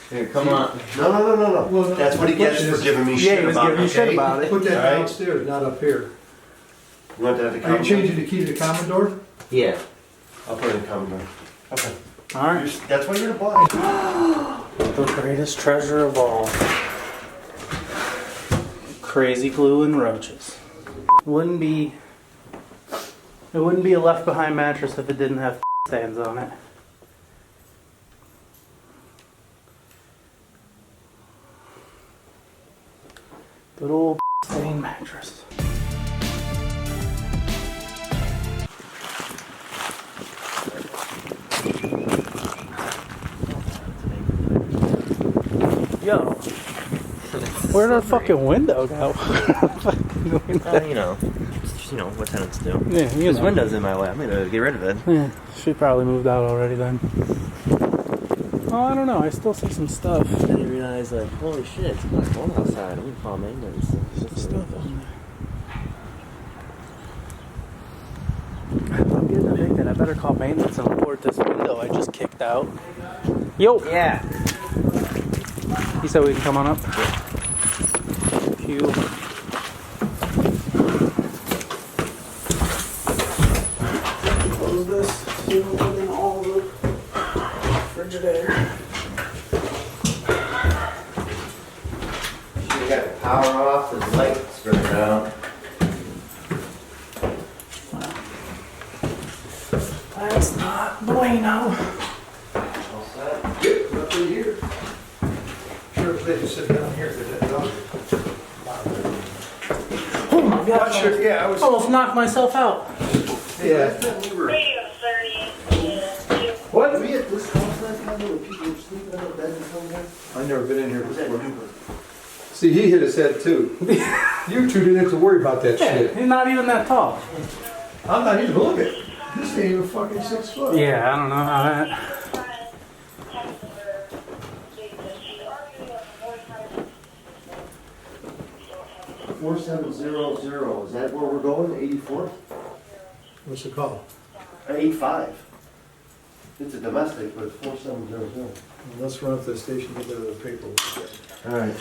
Here, come on. No. Well, That's what he gets for giving me shit about it. Yeah, he was giving you shit about it. Put that Alright. downstairs, not up here. You want that to come? Are you changing the key to the common door? Yeah. I'll put it in common door. Okay. Alright. That's why you're the boss. The greatest treasure of all. Crazy glue and roaches. It wouldn't be a left behind mattress if it didn't have stands on it. Good old stain mattress. Yo, where'd our fucking window go? You know what tenants do. Yeah, you There's know. windows in my way. I'm gonna get rid of it. Yeah, she probably moved out already then. Oh, I don't know. I still see some stuff. Then you realize, like, holy shit, it's not cold outside. I'm gonna call maintenance. Stuff on there. If I'm getting evicted, I better call maintenance and report this window I just kicked out. Yo! Yeah. He said we can come on up. Pew. Close this. See if we're in all the Frigidaire. You got the power off, the lights burned out. That's not bueno. All set. Yep, up in here. Sure, if they just sit down here, they're dead dog. Oh my god. Not sure, yeah, I was. Almost knocked myself out. Yeah. What? We at this house last time when people were sleeping in the bed and coming in? I've never been in here Was that before. you? See, he hit his head too. You two didn't have to worry about that Yeah, shit. he's not even that tall. I'm not even looking. This ain't even fucking 6 foot. Yeah, I don't know how that. 4700, is that where we're going? 84? What's it called? 85. It's a domestic, but it's 4700. Let's run up to the station and get the paperwork. Alright.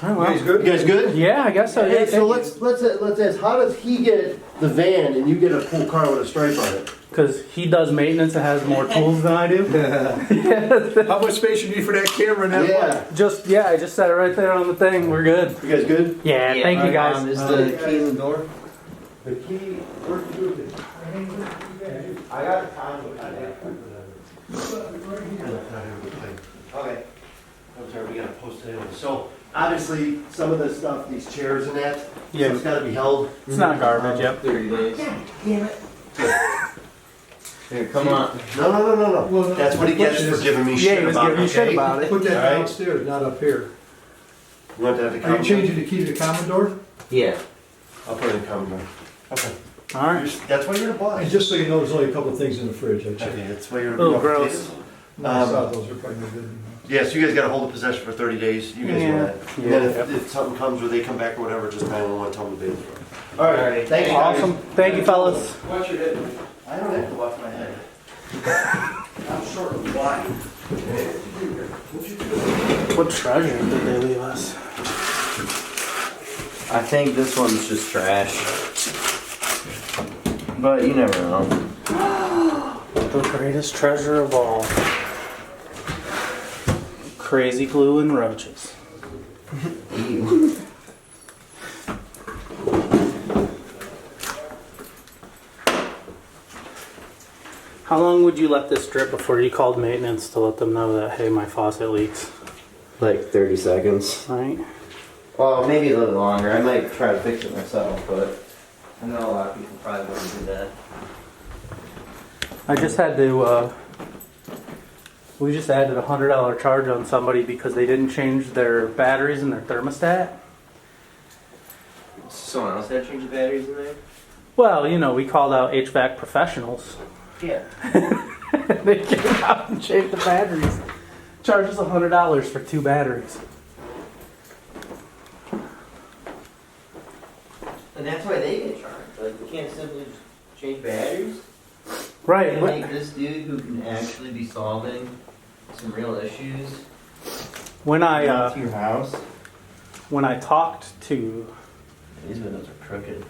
Oh, well. You guys good? You guys good? Yeah, I guess so. Hey, Yeah, so let's ask, how does he get the van and you get a full car with a stripe on it? Because he does maintenance and has more tools than I do. How much space you need for that camera and that light? Yeah. I just set it right there on the thing. We're good. You guys good? Yeah, thank you guys. Is the key in the door? The key, where'd you do it? I got the time with that. Okay. I'm sorry, we gotta post it anyway. So, obviously, some of this stuff, these chairs and that, Yeah. so it's gotta be held. It's not garbage, yep. 30 days. Damn it. Here, come on. No. Well, no, That's what he the gets question for is- giving me Yeah, shit he was about giving you shit okay? about it. Put that Alright. downstairs, not up here. You want that to come? Are you changing the key to the common door? Yeah. I'll put it in common door. Okay. All right. That's why you're the boss. And just so you know, there's only a couple of things in the fridge. I checked. Okay, that's why you're Oh, the gross. No, I saw those are probably no good. Yeah, so you guys gotta hold the possession for 30 days. You guys know that. And then Yeah. if something comes or they come back or whatever, just I don't want to tell them the date. Alright, thanks guys. Awesome. Thank you, fellas. Watch your head. I don't have to watch my head. I'm short and blind. What treasure did they leave us? I think this one's just trash. But you never know. The greatest treasure of all. Crazy glue and roaches. Ew. How long would you let this drip before you called maintenance to let them know that, hey, my faucet leaks? Like 30 seconds. Right? Well, maybe a little longer. I might try to fix it myself, but I know a lot of people probably wouldn't do that. I just had to, we just added a $100 charge on somebody because they didn't change their batteries in their thermostat. Someone else had to change the batteries in there? Well, you know, we called out HVAC professionals. Yeah. They came out and changed the batteries. Charge us $100 for 2 batteries. And that's why they get charged. Like, we can't simply just change batteries. Right. And make this dude who can actually be solving some real issues When to your house. when I talked to These windows are crooked.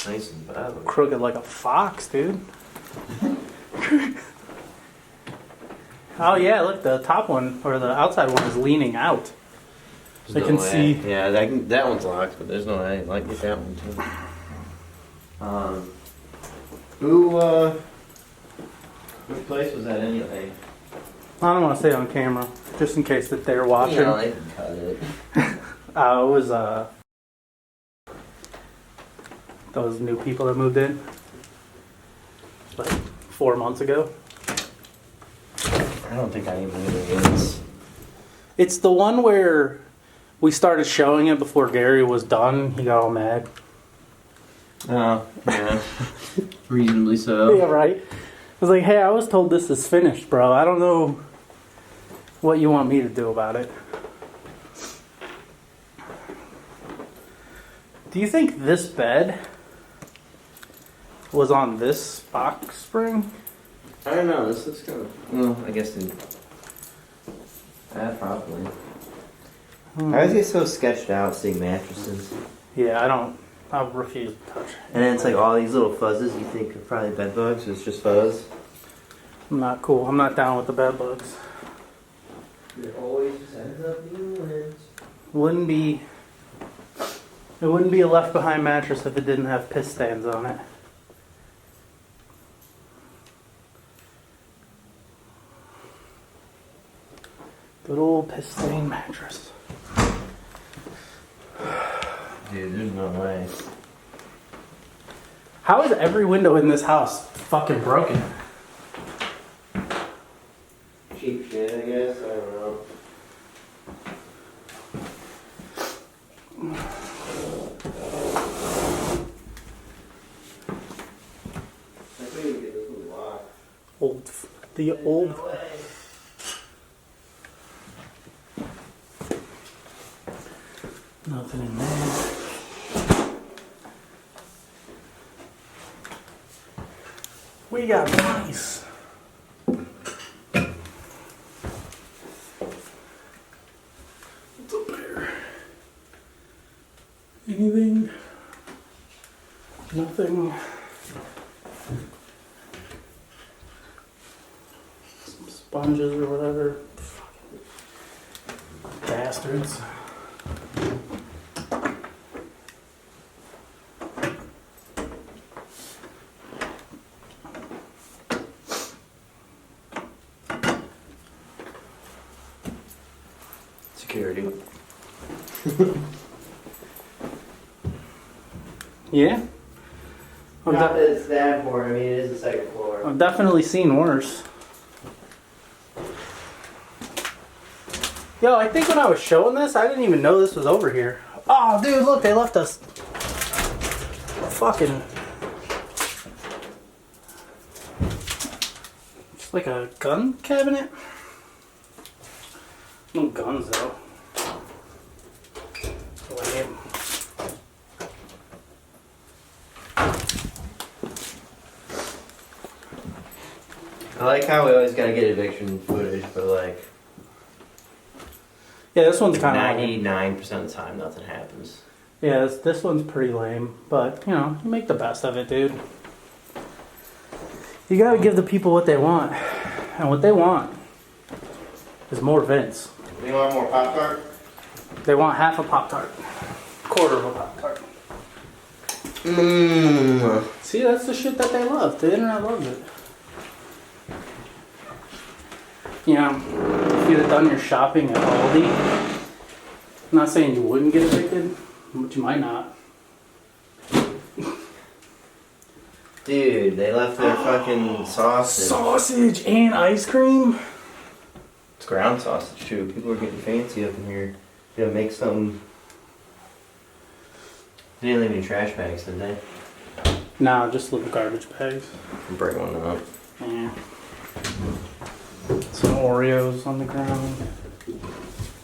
Nice and bad. crooked like a fox, dude. Oh yeah, look, the top one or the outside one is leaning out. I can see. Yeah, that one's locked, but there's no way. I like get that one too. Which place was that anyway? I don't want to say on camera, just in case that they're watching. You know, they can cut it. It was those new people that moved in like 4 months ago. I don't think I even knew it was. It's the one where we started showing it before Gary was done. He got all mad. Oh, yeah. Reasonably so. Yeah, right. I was like, hey, I was told this is finished, bro. I don't know what you want me to do about it. Do you think this bed was on this box spring? I don't know. This looks kind of. Well, I guess it. Probably. I always get so sketched out seeing mattresses. Yeah, I refuse to touch it. And then it's like all these little fuzzes you think are probably bed bugs. It's just fuzz. I'm not cool. I'm not down with the bed bugs. It always just ends up being wins. It wouldn't be a left behind mattress if it didn't have piss stains on it. Good old piss stain mattress. Dude, there's no way. How is every window in this house fucking broken? Cheap shit, I guess. I don't know. I think we can get this one locked. The old. Nothing in there. We got mice. What's up there? Anything? Nothing. Some sponges or whatever. Fucking bastards. Security. Yeah? Not that it's that important. I mean, it is the second floor. I've definitely seen worse. Yo, I think when I was showing this, I didn't even know this was over here. Oh, dude, look, they left us fucking... It's like a gun cabinet. No guns, though. Lame. I like how we always gotta get eviction footage, but like Yeah, this one's kind of 99% of the time, nothing happens. Yeah, this one's pretty lame, but you know, you make the best of it, dude. You gotta give the people what they want, and what they want is more vents. You want more Pop-Tart? They want half a Pop-Tart, quarter of a Pop-Tart. Mmm. See, that's the shit that they love. The internet loves it. You know, if you'd have done your shopping at Aldi, I'm not saying you wouldn't get evicted, but you might not. Dude, they left their fucking sausage. Sausage and ice cream? It's ground sausage too. People are getting fancy up in here. They make something. They didn't leave any trash bags, did they? Nah, just little garbage bags. Bring one up. Yeah. Some Oreos on the ground.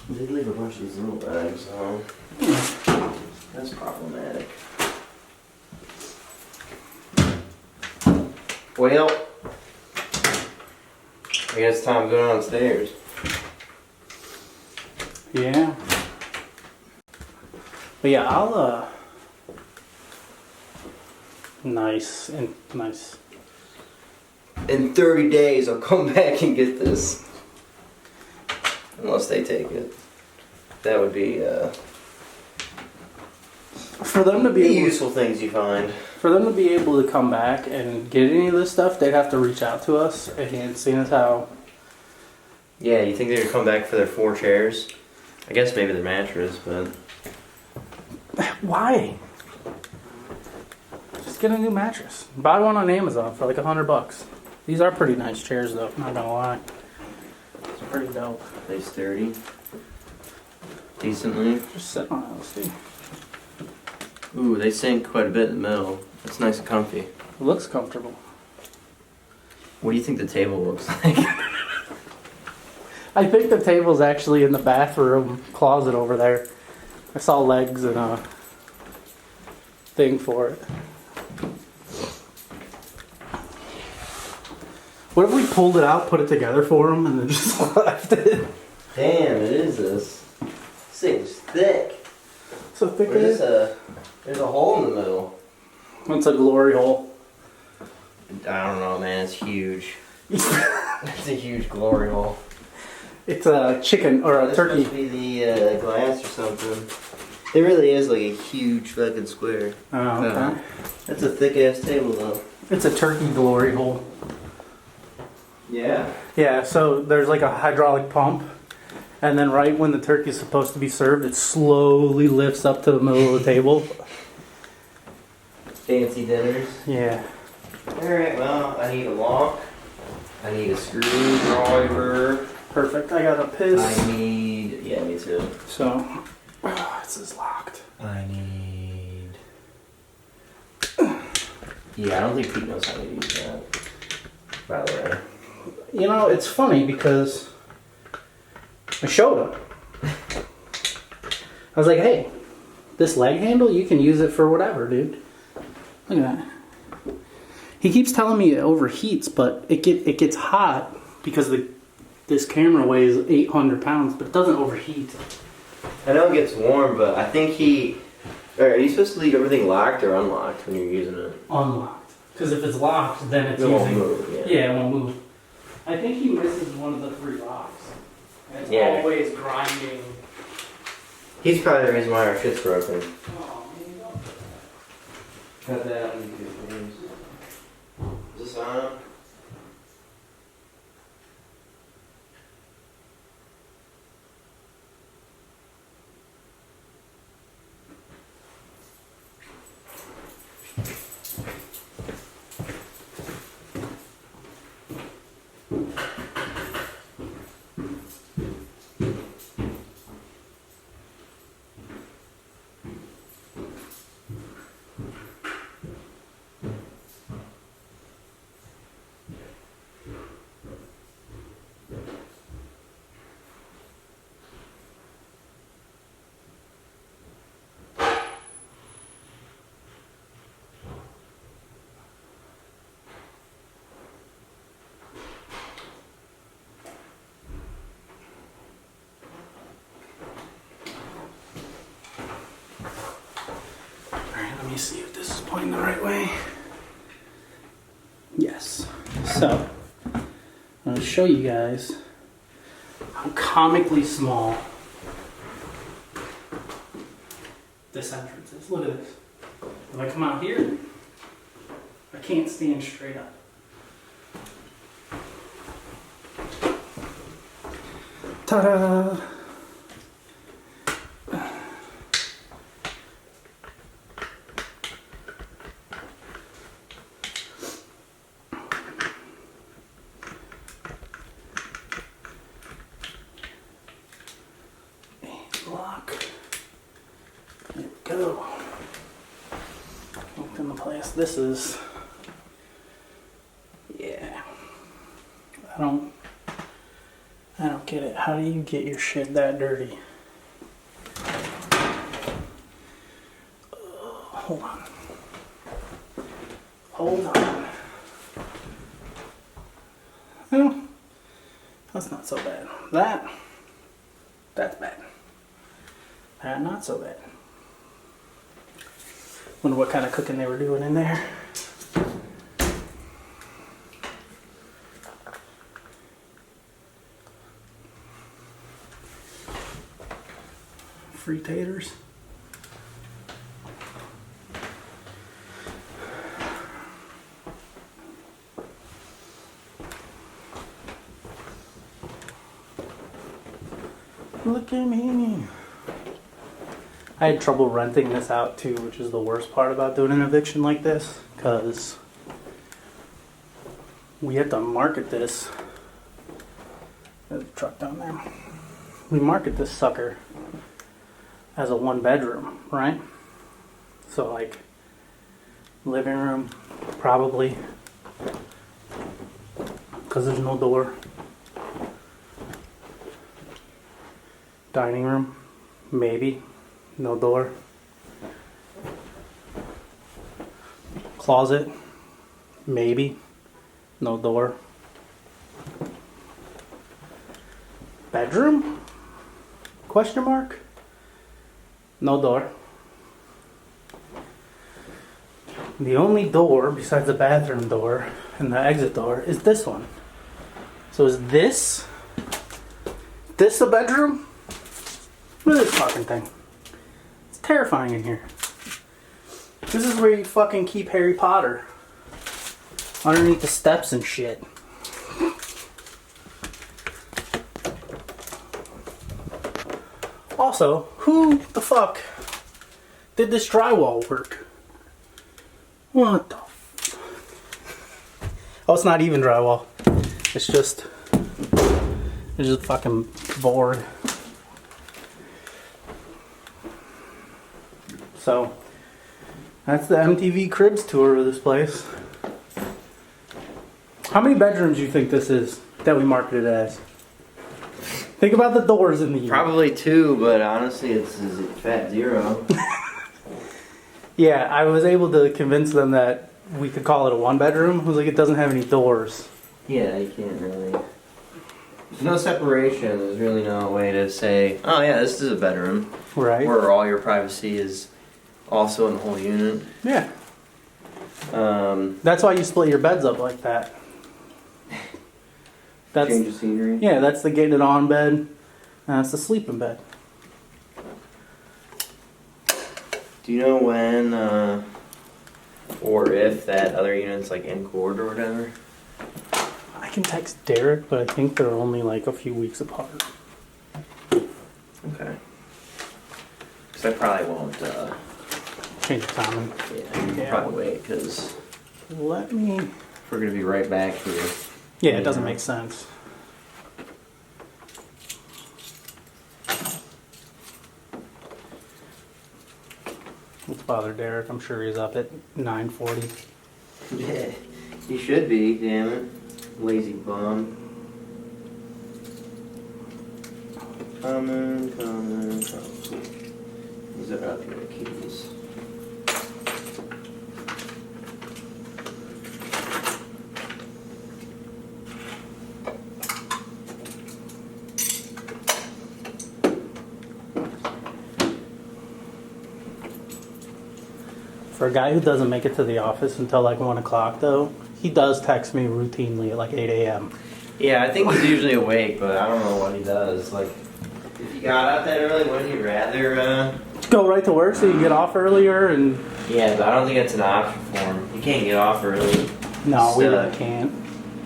They did leave a bunch of these little bags, so that's problematic. Well, I guess it's time to go downstairs. Yeah. But yeah, I'll nice and nice. In 30 days, I'll come back and get this. Unless they take it. That would be For them to be the able useful things you find. for them to be able to come back and get any of this stuff, they'd have to reach out to us. And seeing as how Yeah, you think they would come back for their 4 chairs? I guess maybe their mattress, but why? Just get a new mattress. Buy one on Amazon for like $100. These are pretty nice chairs though, not gonna lie. It's pretty dope. they sturdy. Decently. Just sit on it, let's see. Ooh, they sink quite a bit in the middle. It's nice and comfy. It looks comfortable. What do you think the table looks like? I think the table's actually in the bathroom closet over there. I saw legs and a thing for it. What if we pulled it out, put it together for him, and then just left it? Damn, it is this. This thing's thick. So thick it is. There's a hole in the middle. It's a glory hole. I don't know, man. It's huge. It's a huge glory hole. It's a chicken or a This turkey. must be the glass or something. It really is like a huge fucking square. Oh, okay. That's a thick ass table though. It's a turkey glory hole. Yeah. Yeah, so there's like a hydraulic pump, and then right when the turkey's supposed to be served, it slowly lifts up to the middle of the table. Fancy dinners. Yeah. Alright, well, I need a lock. I need a screwdriver. Perfect. I got a piss. I need... Yeah, me too. So, this is locked. I need... Yeah, I don't think Pete knows how to use that. By the way. You know, it's funny because I showed him. I was like, hey, this leg handle, you can use it for whatever, dude. Look at that. He keeps telling me it overheats, but it gets hot because this camera weighs 800 pounds, but it doesn't overheat. I know it gets warm, but I think he... Are you supposed to leave everything locked or unlocked when you're using it? Unlocked. Because if it's locked, then it's It won't using... move, yeah. Yeah, it won't move. I think he misses one of the 3 locks. And it's Yeah. always grinding. He's probably the reason why our shit's broken. Oh, man. Cut that on YouTube, please. Is this on? Let me see if this is pointing the right way. Yes. So, I'm going to show you guys how comically small this entrance is. Look at this. If I come out here, I can't stand straight up. Ta-da! Lock. There we go. Look in the place. This is. Yeah. I don't get it. How do you get your shit that dirty? Hold on. Hold on. Oh, that's not so bad. That's bad. Not so bad. Wonder what kind of cooking they were doing in there. Free taters. Look at me. I had trouble renting this out too, which is the worst part about doing an eviction like this, because we had to market this. There's a truck down there. We market this sucker as a 1-bedroom, right? So like living room, probably, because there's no door. Dining room, maybe, no door. Closet, maybe, no door. Bedroom? Question mark? No door. The only door besides the bathroom door and the exit door is this one. So is this a bedroom? Look at this fucking thing. It's terrifying in here. This is where you fucking keep Harry Potter. Underneath the steps and shit. Also, who the fuck did this drywall work? What the Oh, it's not even drywall. It's just a fucking board. So, that's the MTV Cribs tour of this place. How many bedrooms do you think this is that we marketed it as? Think about the doors in the unit. Probably 2, but honestly, it's a fat 0. Yeah, I was able to convince them that we could call it a 1-bedroom. I was like, it doesn't have any doors. Yeah, you can't really. There's no separation. There's really no way to say, oh yeah, this is a bedroom. Right. Where all your privacy is also in the whole unit. Yeah. That's why you split your beds up like that. That's, change of scenery. yeah, that's the gated on bed, and that's the sleeping bed. Do you know when or if that other unit's like in court or whatever? I can text Derek, but I think they're only like a few weeks apart. Okay. Because I probably won't. Change the timing. Yeah, probably wait because Let me. we're gonna be right back here. Yeah, it doesn't make sense. Let's bother Derek. I'm sure he's up at 9:40. Yeah, you should be. Damn it, lazy bum. Coming. These are up here, keys. For a guy who doesn't make it to the office until like 1 o'clock, though, he does text me routinely at like 8 a.m. Yeah, I think he's usually awake, but I don't know what he does. Like, if you got up that early, wouldn't you rather? Go right to work so you can get off earlier and. Yeah, but I don't think that's an option for him. He can't get off early. No, we He's, really can't.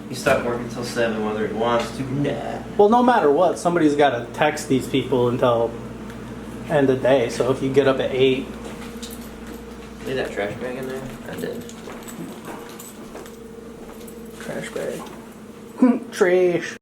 He's stuck working until 7, whether he wants to. Nah. Well, no matter what, somebody's got to text these people until end of day. So if you get up at 8. Leave that trash bag in there? I did. Trash bag. Trash.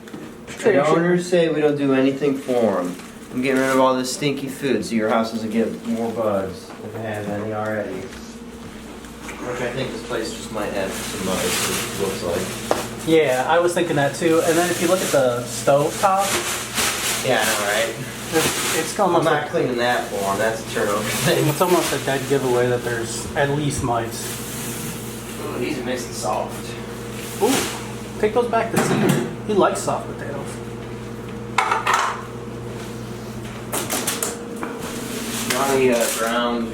The owners say we don't do anything for them. I'm getting rid of all this stinky food so your house doesn't get more bugs if it has any already. Which I think this place just might have some bugs, it looks like. Yeah, I was thinking that too. And then if you look at the stove top, Yeah, I know, right? it's I'm almost not like, cleaning that for them. That's a turnover thing. it's almost a dead giveaway that there's at least mice. Ooh, these are nice and soft. Ooh, take those back to Caesar. He likes soft potatoes. ground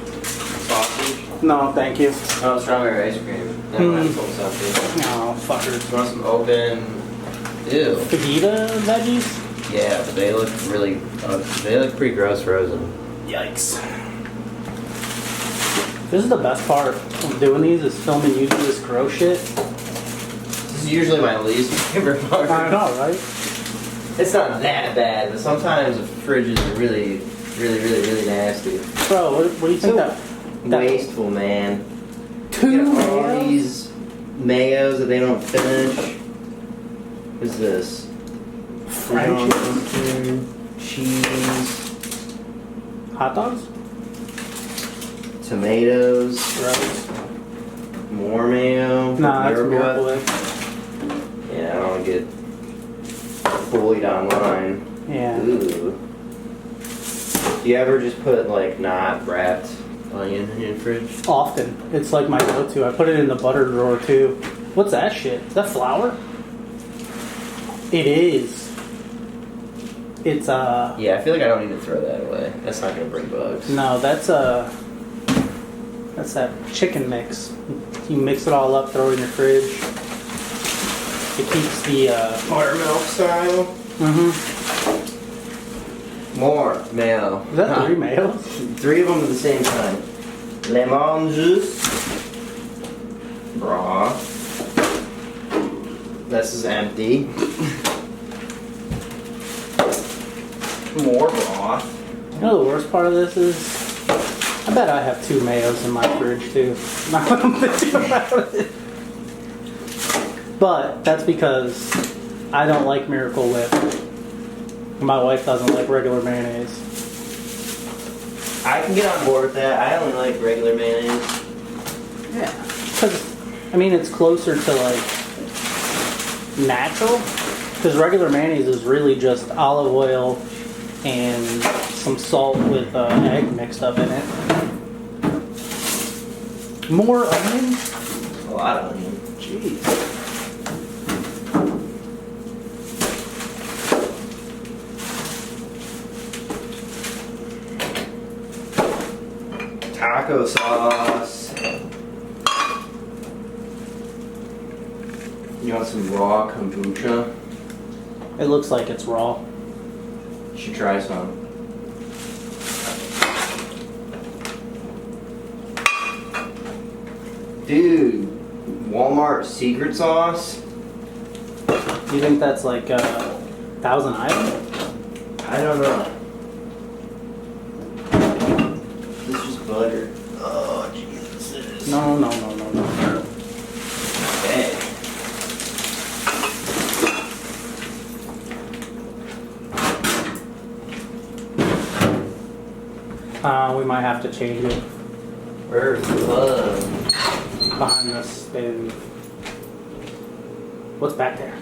sausage? No, thank you. Oh, strawberry ice cream. That might hold something. No, fuckers. You want some open? Ew. Fajita veggies? Yeah, but they look really. They look pretty gross frozen. Yikes. This is the best part of doing these, is filming you do this gross shit. This is usually my least favorite part. I know, right? It's not that bad, but sometimes the fridges are really nasty. Bro, what do you think that Wasteful, man. two Get all mayos? these mayos that they don't finish. What's this? French cheese, hot dogs? tomatoes, Gross. more mayo. Nah, that's Miracle Miracle Whip. Whip. Yeah, I don't get bullied online. Yeah. Ooh. Do you ever just put like not wrapped onion in your fridge? Often. It's like my go-to. I put it in the butter drawer too. What's that shit? Is that flour? It is. It's Yeah, I feel like I don't need to throw that away. That's not gonna bring bugs. no, that's that chicken mix. You mix it all up, throw it in your fridge. It keeps the Buttermilk style. More mayo. Is that 3 mayos? 3 of them at the same time. Lemon juice. Broth. This is empty. More broth. You know the worst part of this is? I bet I have 2 mayos in my fridge too. Now that I'm thinking about it. But that's because I don't like Miracle Whip. My wife doesn't like regular mayonnaise. I can get on board with that. I only like regular mayonnaise. Yeah. Because, I mean, it's closer to like natural. Because regular mayonnaise is really just olive oil and some salt with egg mixed up in it. More onion? A lot of onion. Jeez. Taco sauce. You want some raw kombucha? It looks like it's raw. You should try some. Dude, Walmart secret sauce? You think that's like Thousand Island? I don't know. This is just butter. Oh, Jesus. No. Okay. We might have to change it Where's the bug? behind the stove. What's back there?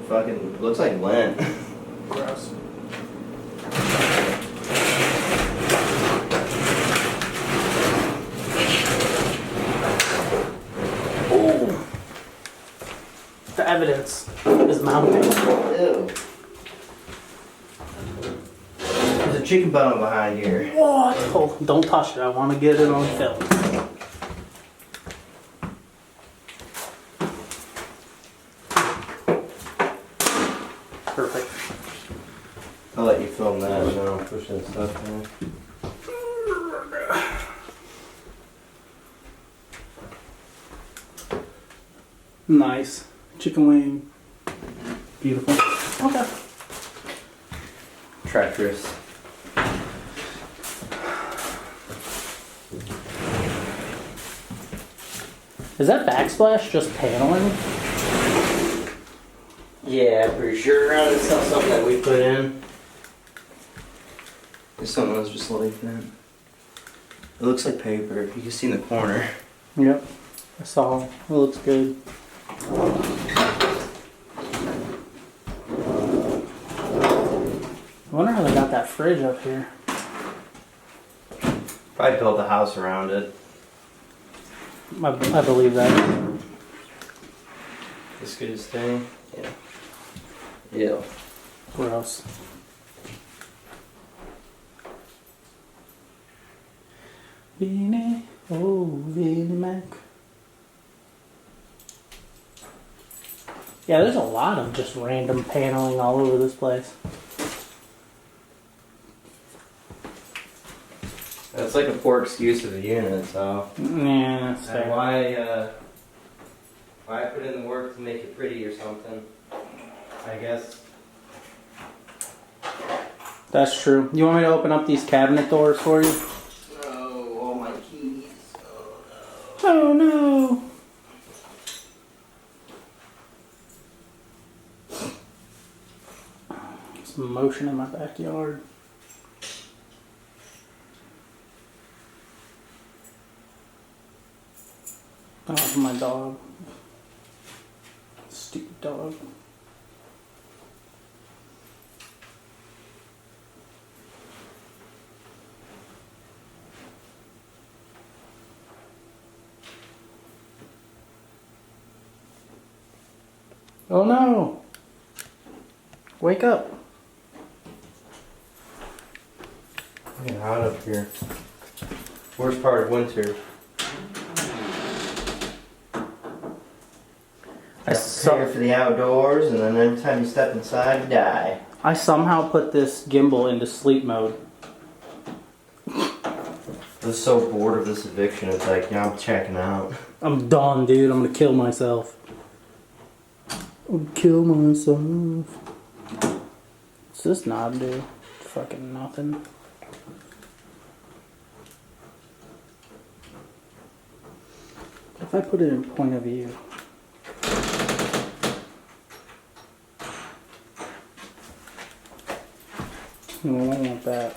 Fucking looks like lint. Gross. Oh. The evidence is mounting. Ew. There's a chicken bone behind here. What? Oh, don't touch it. I want to get it on film. Perfect. I'll let you film that and then I'll push that stuff in. Nice. Chicken wing. Beautiful. Okay. Treacherous. Is that backsplash just paneling? Yeah, pretty sure. It's not something that we put in. It's something that was just like that. It looks like paper. You can see in the corner. Yep. I saw. It looks good. I wonder how they got that fridge up here. Probably built a house around it. I believe that. This good as thing. Yeah. Ew. Gross. Vinny, oh, Vinny Mac. Yeah, there's a lot of just random paneling all over this place. That's like a poor excuse of the unit, so. Yeah, that's And fair. why put in the work to make it pretty or something? I guess. That's true. You want me to open up these cabinet doors for you? Oh, all my keys. Oh no! Some motion in my backyard. Oh, my dog. Stupid dog. Oh no! Wake up! It's getting hot up here. Worst part of winter. Prepare for the outdoors, and then every time you step inside, you die. I somehow put this gimbal into sleep mode. I was so bored of this eviction, it's like, yeah, I'm checking out. I'm done, dude. I'm gonna kill myself. Kill myself. What's this knob do? Fucking nothing. If I put it in point of view. No, I don't want that.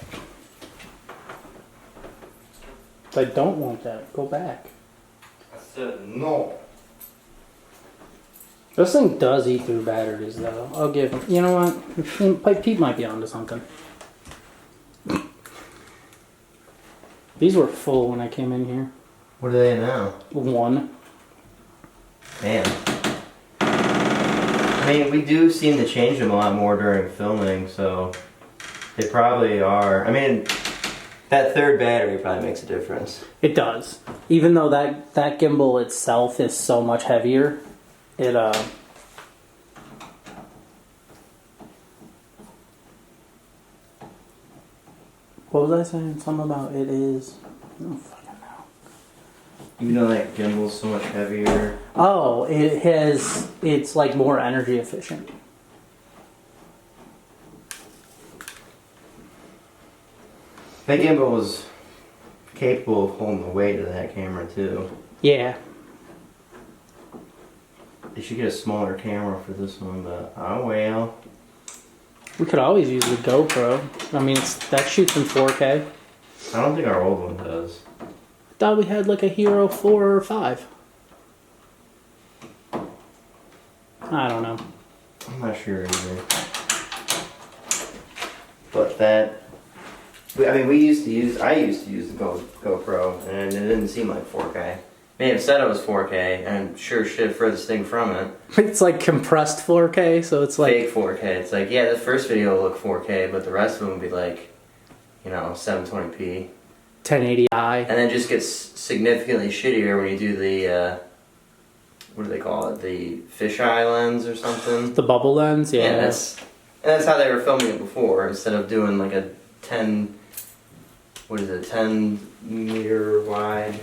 If I don't want that, go back. I said no. This thing does eat through batteries, though. I'll give him. You know what? Pete might be onto something. These were full when I came in here. What are they now? One. Man. I mean, we do seem to change them a lot more during filming, so they probably are. I mean, that third battery probably makes a difference. It does. Even though that gimbal itself is so much heavier, it what was I saying? Something about it is. I don't fucking know. Even though that gimbal's so much heavier. Oh, it's like more energy efficient. That gimbal was capable of holding the weight of that camera too. Yeah. They should get a smaller camera for this one, but oh well. We could always use the GoPro. I mean, that shoots in 4K. I don't think our old one does. I thought we had like a Hero 4 or 5. I don't know. I'm not sure either. But that, I used to use the GoPro, and it didn't seem like 4K. May have said it was 4K, and sure shit furthest thing from it. It's like compressed 4K, so it's like... Fake 4K. It's like, yeah, the first video will look 4K, but the rest of them will be like, 720p. 1080i. And then it just gets significantly shittier when you do the, what do they call it? The fisheye lens or something? The bubble lens, yeah. And that's how they were filming it before, instead of doing like a 10 meter wide.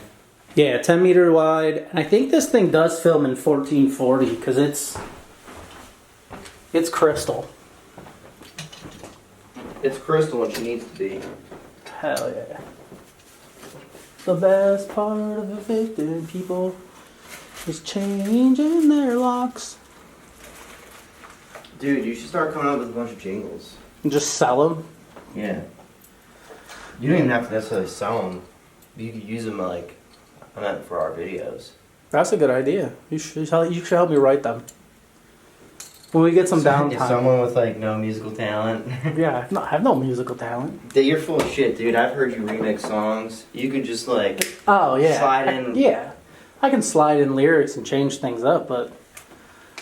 Yeah, 10 meter wide. And I think this thing does film in 1440 because it's crystal. It's crystal when she needs to be. Hell yeah. The best part of evicted people is changing their locks. Dude, you should start coming up with a bunch of jingles. And just sell them. Yeah. You don't even have to necessarily sell them. You could use them like, I meant for our videos. That's a good idea. You should help me write them. When we get some downtime. If someone with like no musical talent. Yeah, I have no musical talent. You're full of shit, dude. I've heard you remix songs. You could just like Oh yeah. slide in. Yeah. I can slide in lyrics and change things up, but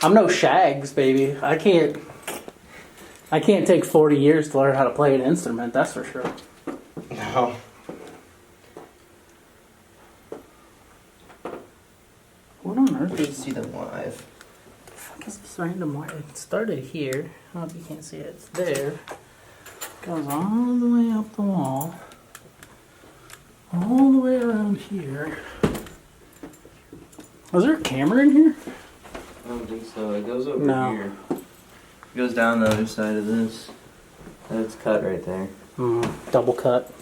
I'm no Shags, baby. I can't take 40 years to learn how to play an instrument, that's for sure. No. random wire. It started here. I don't know if you can't see it. It's there. Goes all the way up the wall. All the way around here. Was there a camera in here? I don't think so. It goes over No. here. It goes down the other side of this. That's cut right there. Double cut.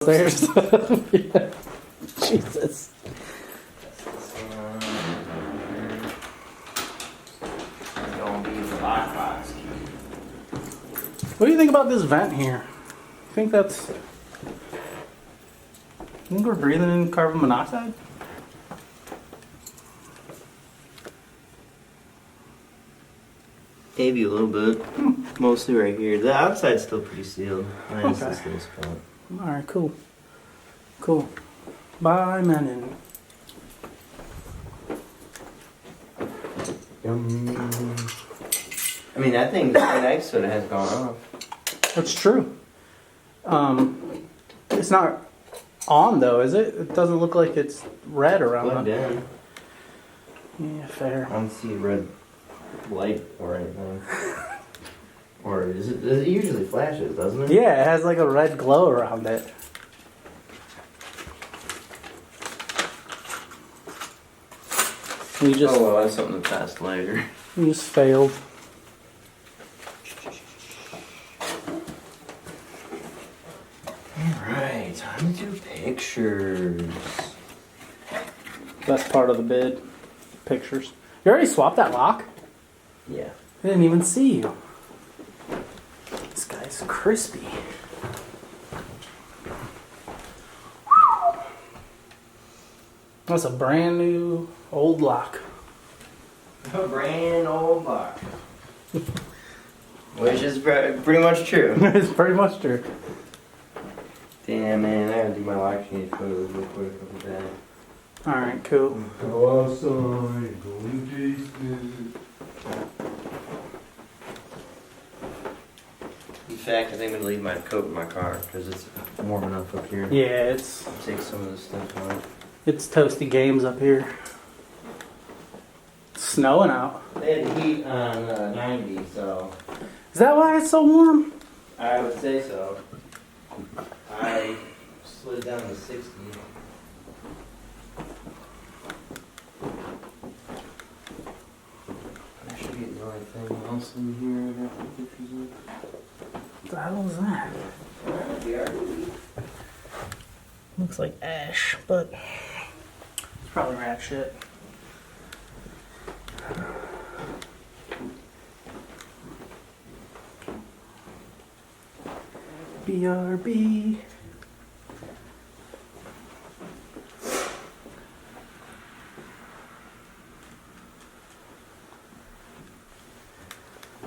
There's. Yeah. Jesus. Gonna be the lockbox. What do you think about this vent here? You think that's... You think we're breathing in carbon monoxide? Maybe a little bit. Mostly right here. The outside's still pretty sealed. Minus this little spot. Alright, cool. Cool. Bye, Menon. I mean, that thing, the knife soda has gone off. That's true. It's not on though, is it? It doesn't look like it's red around Plugged the... in. Yeah, fair. I don't see a red light or anything. Or is it? It usually flashes, doesn't it? Yeah, it has like a red glow around it. You just, Oh well, that's something to test later. you just failed. Alright, time to do pictures. Best part of the bid. Pictures. You already swapped that lock? Yeah. I didn't even see you. This guy's crispy. That's a brand new old lock. A brand old lock. Which is pretty much true. It's pretty much true. Damn man, I gotta do my lock change photos real quick of that. Alright, cool. Go outside, go to Jason. In fact, I think I'm gonna leave my coat in my car because it's warm enough up here. Yeah, it's Take some of this stuff off. toasty games up here. It's snowing out. They had the heat on 90, so Is that why it's so warm? I would say so. I slid down to 60. I should get the right thing else in here. I got the pictures of. What the hell is that? BRB. Looks like ash, but it's probably rat shit. BRB.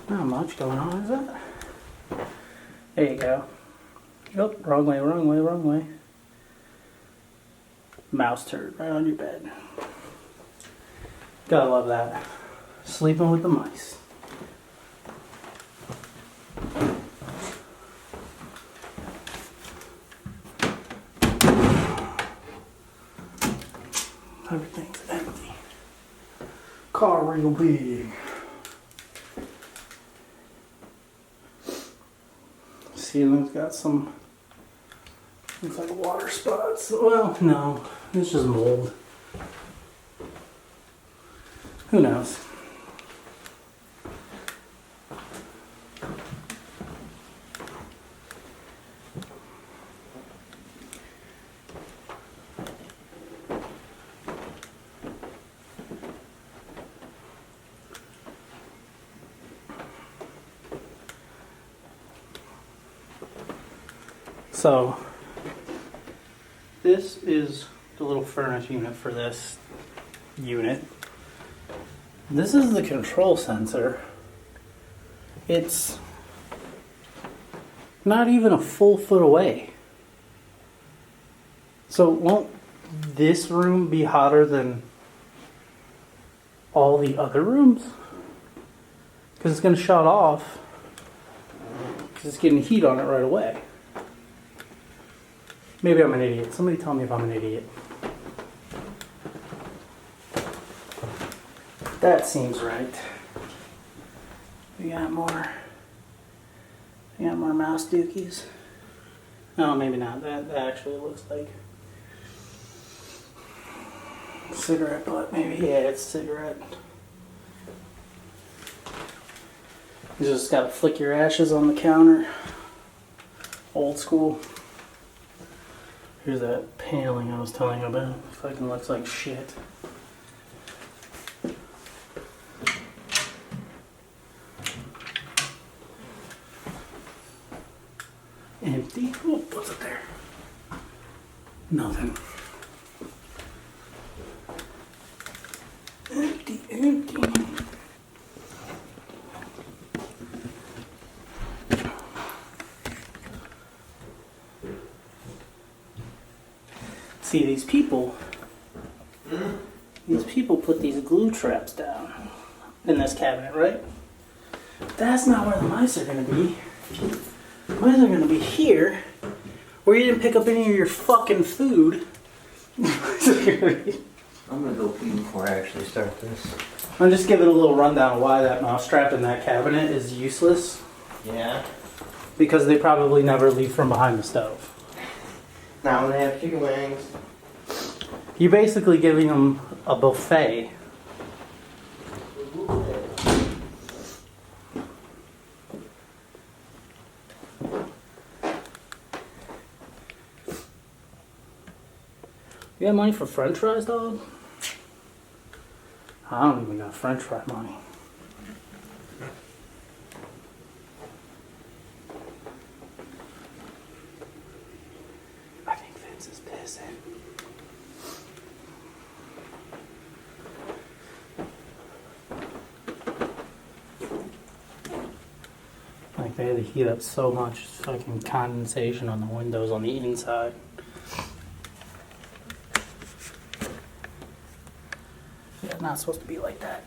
Not much going on, is it? There you go. Oh, wrong way, wrong way, wrong way. Mouse turd right on your bed. Gotta love that. Sleeping with the mice. Everything's empty. Car real big. Ceiling's got some, looks like water spots. Well, no, it's just mold. Who knows? So, this is the little furnace unit for this unit. This is the control sensor. It's not even a full foot away. So won't this room be hotter than all the other rooms? Because it's going to shut off because it's getting heat on it right away. Maybe I'm an idiot. Somebody tell me if I'm an idiot. That seems right. We got more. We got more mouse dookies. No, maybe not. That actually looks like cigarette butt. Maybe, yeah, it's cigarette. You just gotta flick your ashes on the counter. Old school. Here's that paneling I was telling you about. Fucking looks like shit. Empty. Oh, what's up there? Nothing. Empty, empty. See, these people put these glue traps down in this cabinet, right? That's not where the mice are going to be. Mice are going to be here, where you didn't pick up any of your fucking food. I'm gonna go pee before I actually start this. I'll just give it a little rundown of why that mouse trap in that cabinet is useless. Yeah. Because they probably never leave from behind the stove. Now when they have chicken wings. You're basically giving them a buffet. You got money for french fries, dog? I don't even got french fry money. I think Vince is pissing. Like they had to heat up so much fucking condensation on the windows on the inside. Yeah, not supposed to be like that.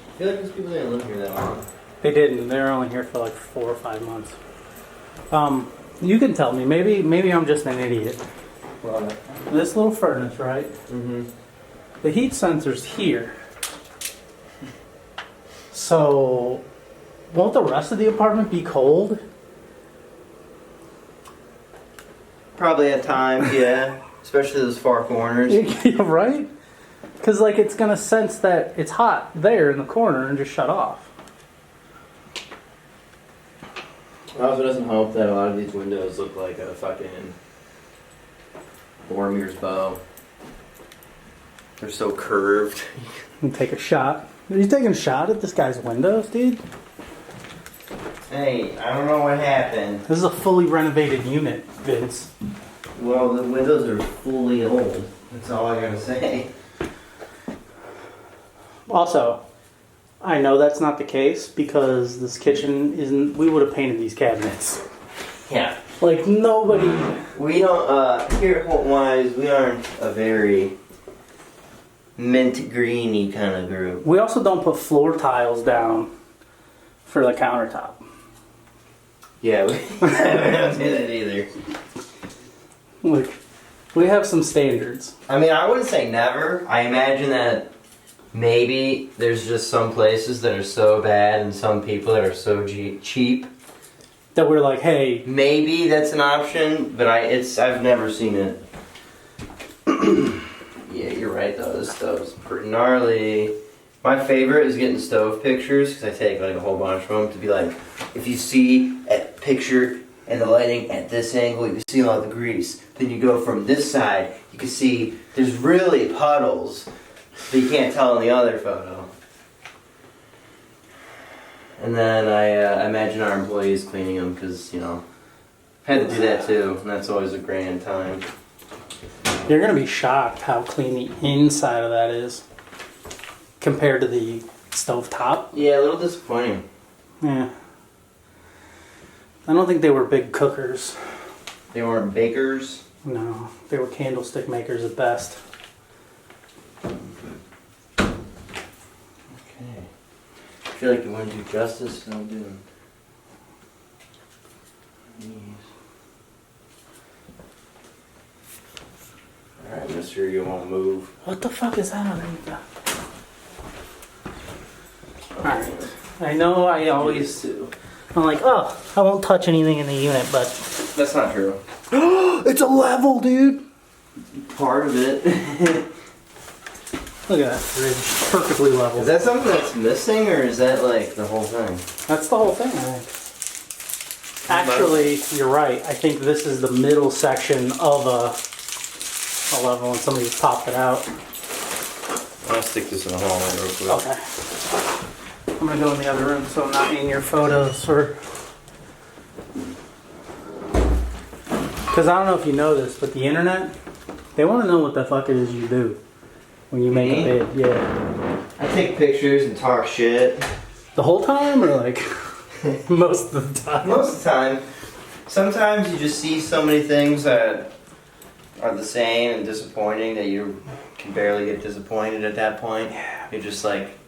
I feel like these people didn't live here that long. They didn't. They were only here for like 4 or 5 months. You can tell me. Maybe I'm just an idiot. Well, This little furnace, right? mm-hmm. The heat sensor's here. So, won't the rest of the apartment be cold? Probably at times, yeah. Especially those far corners. Yeah, right? Because like it's gonna sense that it's hot there in the corner and just shut off. It also doesn't help that a lot of these windows look like a fucking Boromir's bow. They're so curved. And take a shot. Are you taking a shot at this guy's windows, dude? Hey, I don't know what happened. This is a fully renovated unit, Vince. Well, the windows are fully old. That's all I gotta say. Also, I know that's not the case because this kitchen isn't. We would have painted these cabinets. Yeah. Like nobody. We don't, here at HoltonWise, we aren't a very mint greeny kind of group. We also don't put floor tiles down for the countertop. Yeah, we don't do that either. Like, we have some standards. I mean, I wouldn't say never. I imagine that maybe there's just some places that are so bad and some people that are so cheap. That we're like, hey. Maybe that's an option, but I've never seen it. Yeah, you're right though. This stove's pretty gnarly. My favorite is getting stove pictures because I take like a whole bunch of them to be like, if you see a picture and the lighting at this angle, you can see all the grease. Then you go from this side, you can see there's really puddles that you can't tell in the other photo. And then I imagine our employees cleaning them because, you know, had to do that too, and that's always a grand time. You're gonna be shocked how clean the inside of that is compared to the stovetop. Yeah, a little disappointing. Yeah. I don't think they were big cookers. They weren't bakers. No, they were candlestick makers at best. Okay. I feel like you want to do justice, so I'm doing these. Alright, mister, you won't move. What the fuck is that underneath that? Alright. I know I always... I'm like, oh, I won't touch anything in the unit, but... That's not true. It's a level, dude! Part of it. Look at that fridge. Perfectly level. Is that something that's missing, or is that like the whole thing? That's the whole thing, I think. Actually, you're right. I think this is the middle section of a level, and somebody's popped it out. I'll stick this in the hallway real quick. Okay. I'm gonna go in the other room so I'm not in your photos or... Because I don't know if you know this, but the internet, they want to know what the fuck it is you do when you make a bid. Yeah. I take pictures and talk shit. The whole time, or like most of the time? Most of the time. Sometimes you just see so many things that are the same and disappointing that you can barely get disappointed at that point. Yeah. You're just like...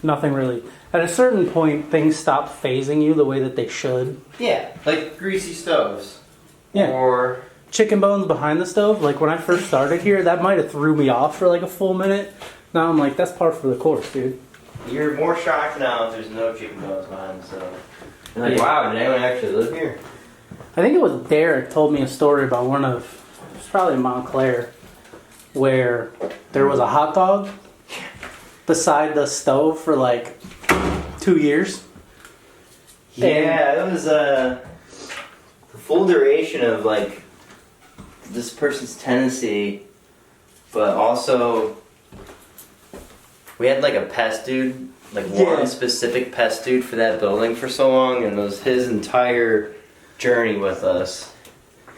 Nothing really. At a certain point, things stop phasing you the way that they should. Yeah, like greasy stoves. Yeah. Or... Chicken bones behind the stove. Like when I first started here, that might have threw me off for like a full minute. Now I'm like, that's par for the course, dude. You're more shocked now if there's no chicken bones behind the stove. You're like, Yeah. wow, did anyone actually live here? I think it was Derek told me a story about it was probably in Montclair, where there was a hot dog beside the stove for like 2 years. Yeah, it was the full duration of like this person's tenancy, but also we had like a pest dude, like Yeah. one specific pest dude for that building for so long, and it was his entire journey with us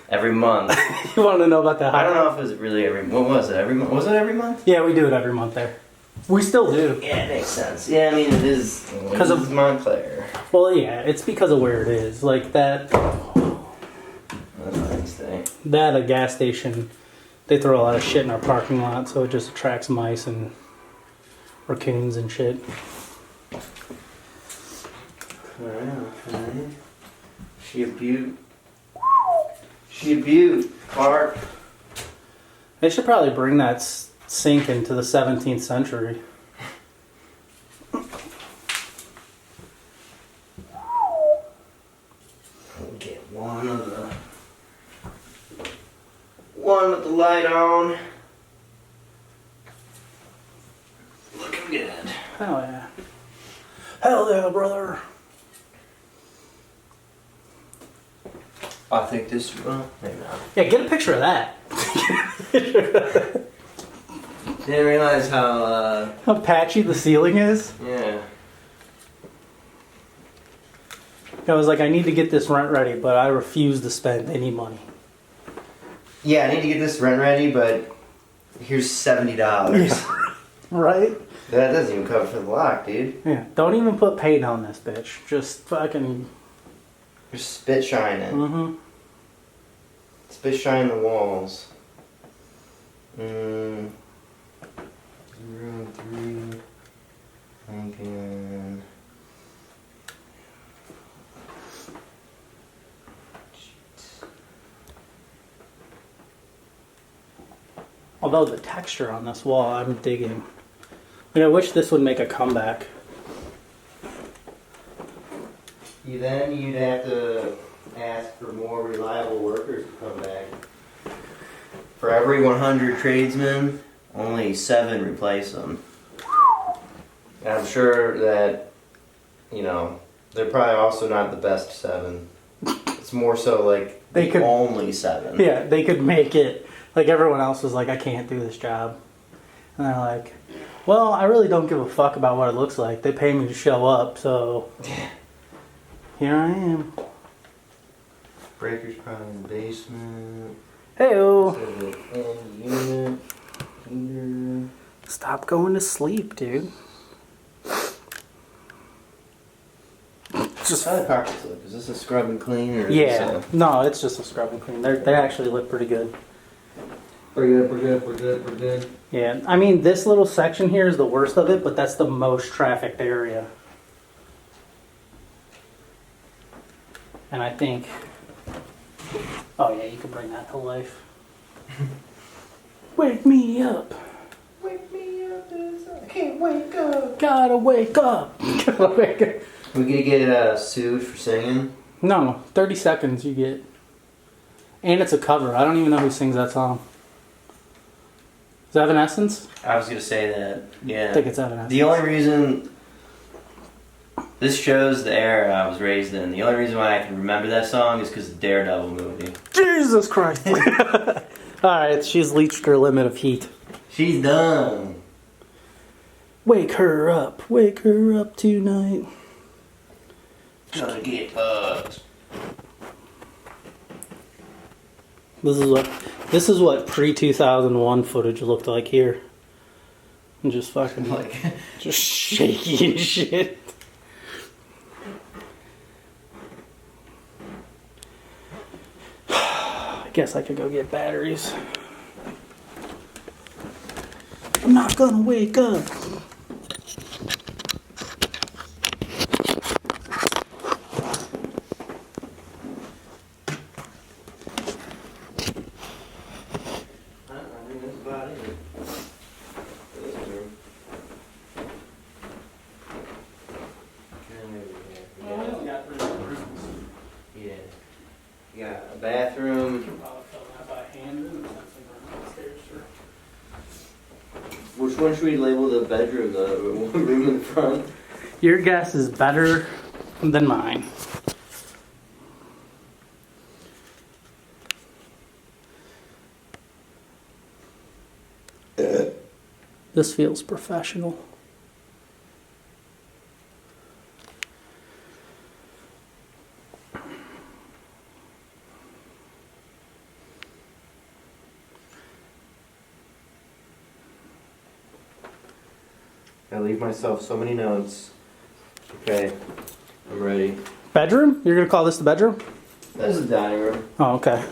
every month. You want to know about that? I don't know if it was really what was it, every month? Was it every month? Yeah, we do it every month there. We still do. Yeah, it makes sense. Yeah, I mean, it is because of Montclair. Well, yeah, it's because of where it is. Like that. That's Wednesday. That a gas station, they throw a lot of shit in our parking lot, so it just attracts mice and raccoons and shit. Alright, okay. She a beaut. She a beaut, Clark. They should probably bring that sink into the 17th century. Get one with the light on. Looking good. Hell yeah. Hell yeah, brother. I think this, well, maybe not. Yeah, get a picture of that. Didn't realize how, How patchy the ceiling is. yeah. I was like, I need to get this rent ready, but I refuse to spend any money. Yeah, I need to get this rent ready, but here's $70. Right? That doesn't even cover for the lock, dude. Yeah. Don't even put paint on this bitch. Just fucking... Just spit shine it. Mm-hmm. Spit shine the walls. 03 Lincoln. Although the texture on this wall, I'm digging. Like, I wish this would make a comeback. You'd have to ask for more reliable workers to come back. For every 100 tradesmen, only 7 replace them. And I'm sure that, you know, they're probably also not the best 7. It's more so like They could- only 7. Yeah, they could make it. Like everyone else was like, I can't do this job. And they're like, Well, I really don't give a fuck about what it looks like. They pay me to show up, so here I am. Breaker's probably in the basement. Heyo. Unit. Heater. Stop going to sleep, dude. Just how the carpets look. Is this a scrub and clean or? Yeah. No, it's just a scrub and clean. They actually look pretty good. We're good. Yeah, I mean, this little section here is the worst of it, but that's the most trafficked area. And I think... Oh yeah, you can bring that to life. Wake me up. Wake me up, I can't wake up. Gotta wake up. Gotta wake up. We gonna get sued for singing? No, 30 seconds you get. And it's a cover. I don't even know who sings that song. Is Evanescence? I was gonna say that. Yeah. I think it's Evanescence. The only reason this shows the era I was raised in. The only reason why I can remember that song is because of the Daredevil movie. Jesus Christ. Alright, she's reached her limit of heat. She's done. Wake her up tonight. Gonna get fucked. This is what pre-2001 footage looked like here. I'm just fucking Like, just shaky and shit. I guess I could go get batteries. I'm not gonna wake up. I think that's about it. For this room. Yeah. You got a bathroom. Which one should we label the bedroom? The room in the front? Your guess is better than mine. This feels professional. I leave myself so many notes. Okay, I'm ready. Bedroom? You're gonna call this the bedroom? This is the dining room. Oh, okay.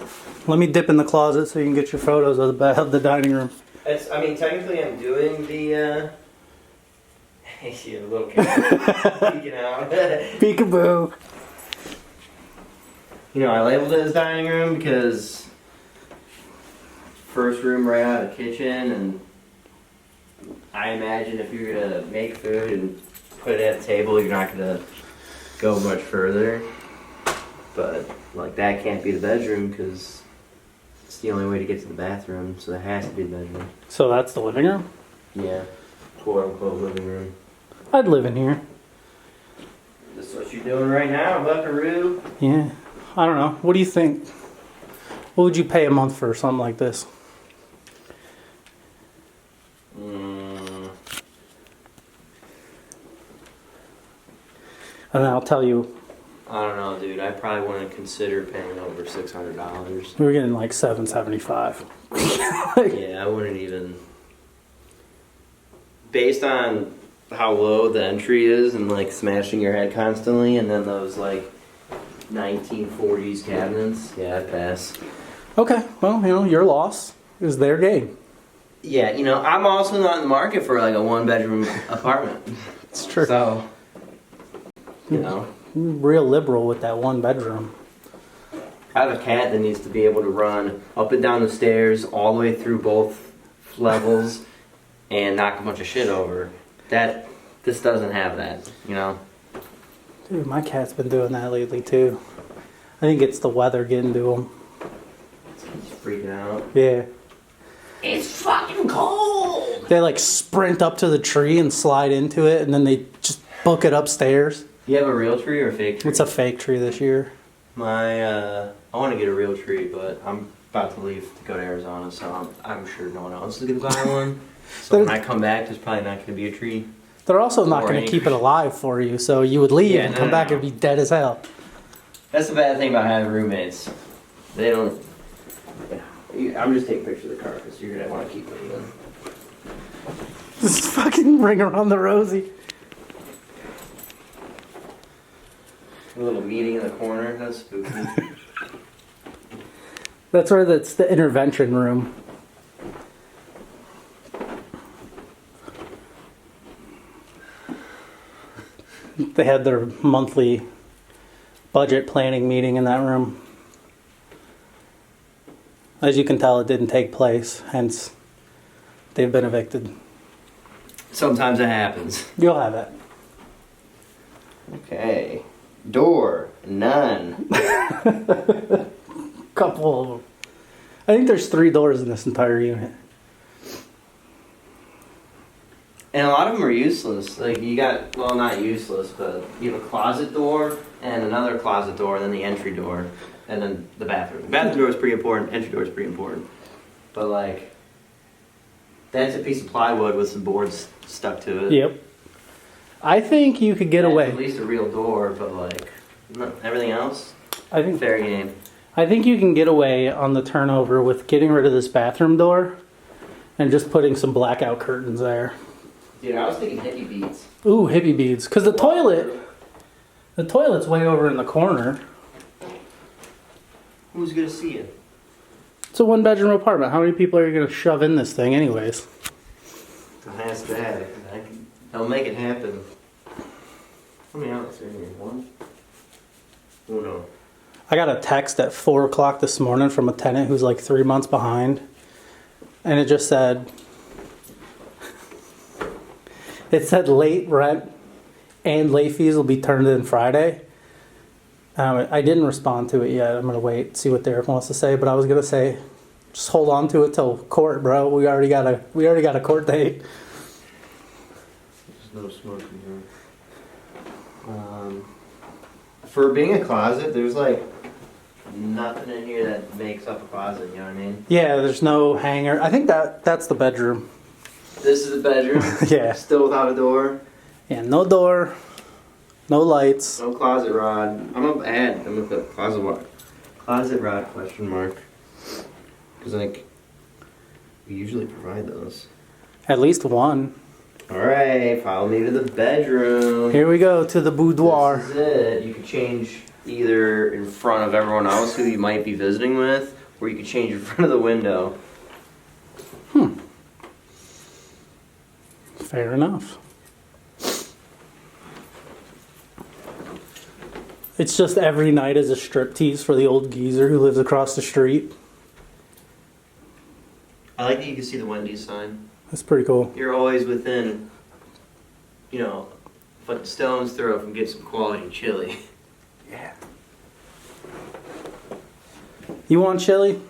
Let me dip in the closet so you can get your photos of the dining room. I mean, technically, I'm doing the. Yeah, a little camera peeking out. Peekaboo. You know, I labeled it as dining room because first room right out of the kitchen, and I imagine if you're gonna make food and put it at the table, you're not gonna go much further. But like that can't be the bedroom because it's the only way to get to the bathroom, so that has to be the bedroom. So that's the living room? Yeah, quote unquote living room. I'd live in here. This is what you're doing right now, Buckaroo. Yeah. I don't know. What do you think? What would you pay a month for something like this? And then I'll tell you, I don't know, dude. I probably wouldn't consider paying over $600. we were getting like $775. Yeah, I wouldn't even. Based on how low the entry is and like smashing your head constantly, and then those like 1940s cabinets, yeah, I'd pass. Okay, well, you know, your loss is their gain. Yeah, you know, I'm also not in the market for like a one-bedroom apartment. It's true. So, you know, Real liberal with that one bedroom. I have a cat that needs to be able to run up and down the stairs all the way through both levels and knock a bunch of shit over. This doesn't have that, you know? Dude, my cat's been doing that lately too. I think it's the weather getting to him. He's freaking out. Yeah. It's fucking cold! They like sprint up to the tree and slide into it, and then they just book it upstairs. You have a real tree or a fake tree? It's a fake tree this year. I want to get a real tree, but I'm about to leave to go to Arizona, so I'm sure no one else is going to buy one. So when I come back, there's probably not going to be a tree. They're also not Or going any to keep it alive for you, so you would leave Yeah, and no, come no, back no. and be dead as hell. That's the bad thing about having roommates. They don't. I'm just taking pictures of the carcass. You're gonna want to keep it in. Just fucking ring around the rosy. A little meeting in the corner. That's spooky. That's where that's the intervention room. They had their monthly budget planning meeting in that room. As you can tell, it didn't take place, hence they've been evicted. Sometimes it happens. You'll have it. Okay. Door. None. Couple of them. I think there's 3 doors in this entire unit. And a lot of them are useless. Like you got, well, not useless, but you have a closet door and another closet door, and then the entry door, and then the bathroom. The bathroom door is pretty important. Entry door is pretty important. But like, that's a piece of plywood with some boards stuck to it. Yep. I think you could get That's away. At least a real door, but like everything else, I think fair game. I think you can get away on the turnover with getting rid of this bathroom door and just putting some blackout curtains there. Dude, I was thinking hippie beads. Ooh, hippie beads. Because the toilet's way over in the corner. Who's gonna see it? It's a 1-bedroom apartment. How many people are you going to shove in this thing anyways? That's bad. I'll make it happen. How many outlets are in here? 1? Oh no. I got a text at 4 o'clock this morning from a tenant who's like 3 months behind. And it just said, late rent and late fees will be turned in Friday. I didn't respond to it yet. I'm going to wait, see what Derek wants to say. But I was going to say, just hold on to it till court, bro. We already got a court date. There's no smoke in here. For being a closet, there's like nothing in here that makes up a closet, you know what I mean? Yeah, there's no hanger. I think that's the bedroom. This is the bedroom. Yeah. Still without a door. Yeah, no door, no lights. No closet rod. I'm gonna put closet rod. Closet rod question mark. Because like we usually provide those. At least one. Alright, follow me to the bedroom. Here we go to the boudoir. This is it. You can change either in front of everyone else who you might be visiting with, or you can change in front of the window. Fair enough. It's just every night is a striptease for the old geezer who lives across the street. I like that you can see the Wendy's sign. That's pretty cool. You're always within, a stone's throw from getting some quality chili. Yeah. You want chili?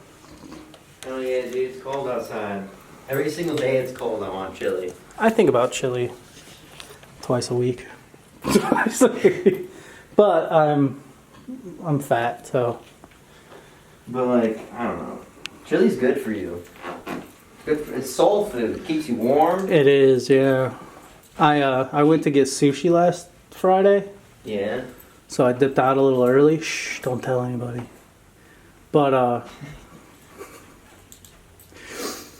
Oh yeah, dude, it's cold outside. Every single day it's cold, I want chili. I think about chili twice a week. Twice a week. But I'm fat, so. But like, I don't know. Chili's good for you. It's soul food. It keeps you warm. It is, yeah. I went to get sushi last Friday, Yeah. so I dipped out a little early. Shh, don't tell anybody. But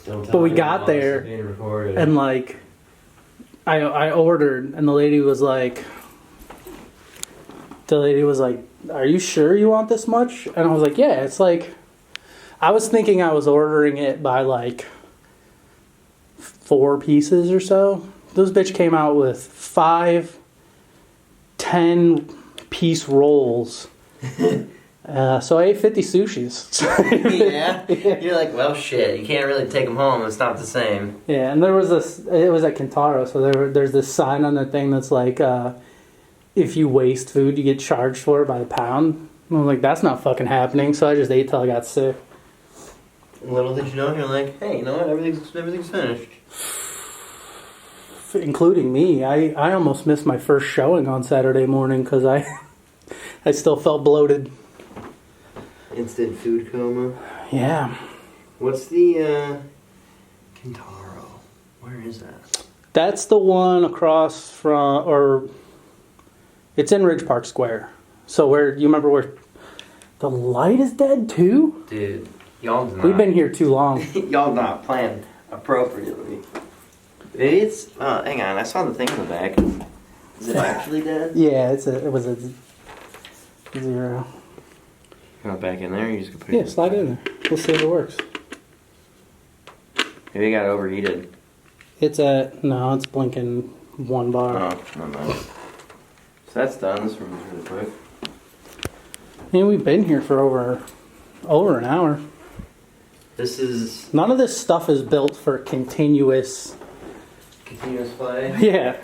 But we got there, and like, I ordered, and the lady was like, "Are you sure you want this much?" And I was like, "Yeah." It's like, I was thinking I was ordering it by like 4 pieces or so. This bitch came out with 5 10-piece rolls. So I ate 50 sushis. Yeah? You're like, well, shit. You can't really take them home. It's not the same. Yeah, and there was this. It was at Kintaro, so there's this sign on the thing that's like, if you waste food, you get charged for it by the pound. And I was like, that's not fucking happening. So I just ate till I got sick. Little did you know, you're like, hey, you know what? Everything's finished. Including me. I almost missed my first showing on Saturday morning because I still felt bloated. Instant food coma. Yeah. What's the Kintaro? Where is that? That's the one across from, or it's in Ridge Park Square. So where, you remember where the light is dead too? Dude, y'all do not. We've been here too long. Y'all not planned appropriately. It's, hang on, I saw the thing in the back. Is it actually dead? Yeah, it was a 0. Go back in there, you just go put it Yeah, slide it in there. We'll see if it works. Maybe it got overheated. No, it's blinking 1 bar. Oh, no, no. So that's done. This room is really quick. I mean, we've been here for over an hour. This is None of this stuff is built for continuous. continuous play. Yeah.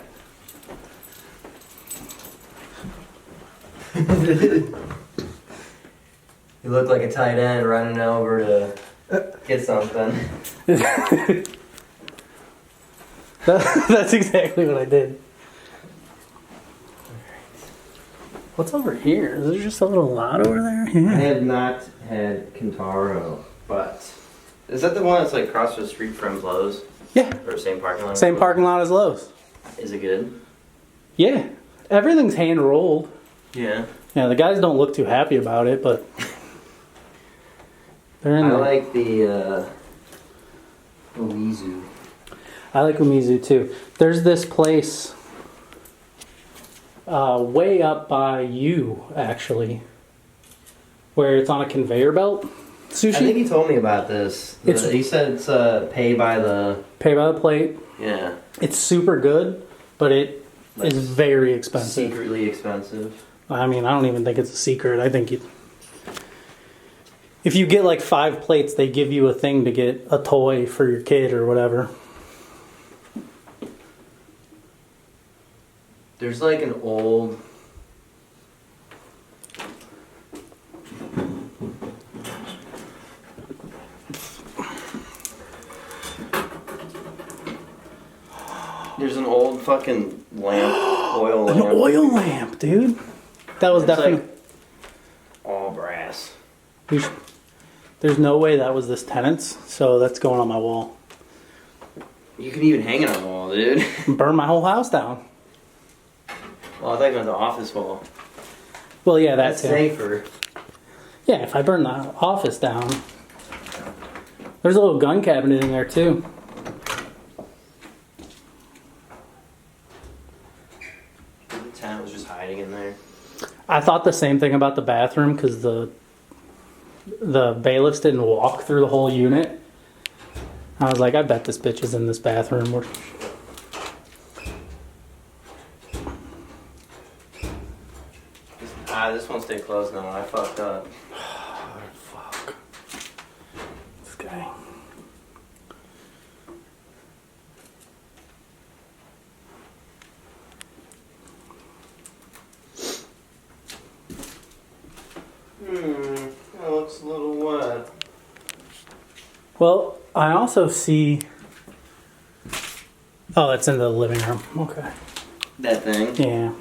You look like a tight end running over to get something. That's exactly what I did. What's over here? Is there just a little lot over there? I Yeah. have not had Kintaro, but is that the one that's like across the street from Lowe's? Yeah. Or same parking lot? Same parking lot as Lowe's. Is it good? Yeah. Everything's hand rolled. Yeah. Yeah, the guys don't look too happy about it, but they're in I there. like the Umizu. I like Umizu too. There's this place way up by you, actually, where it's on a conveyor belt. Sushi? I think he told me about this. He said it's pay by the... Pay by the plate. Yeah. It's super good, but it is very expensive. Secretly expensive. I mean, I don't even think it's a secret. I think if you get like 5 plates, they give you a thing to get a toy for your kid or whatever. There's like an old... There's an old fucking lamp, oil An lamp. oil lamp, dude. That was It's definitely... like all brass. There's no way that was this tenant's, so that's going on my wall. You can even hang it on the wall, dude. Burn my whole house down. Well, I thought you meant the office wall. Well, yeah, That's it. safer. Yeah, if I burn the office down. There's a little gun cabinet in there, too. The tenant was just hiding in there. I thought the same thing about the bathroom because the bailiffs didn't walk through the whole unit. I was like, I bet this bitch is in this bathroom. This won't stay closed now. I fucked up. Fuck. This guy. That looks a little wet. Well, I also see... Oh, it's in the living room. Okay. That thing? Yeah.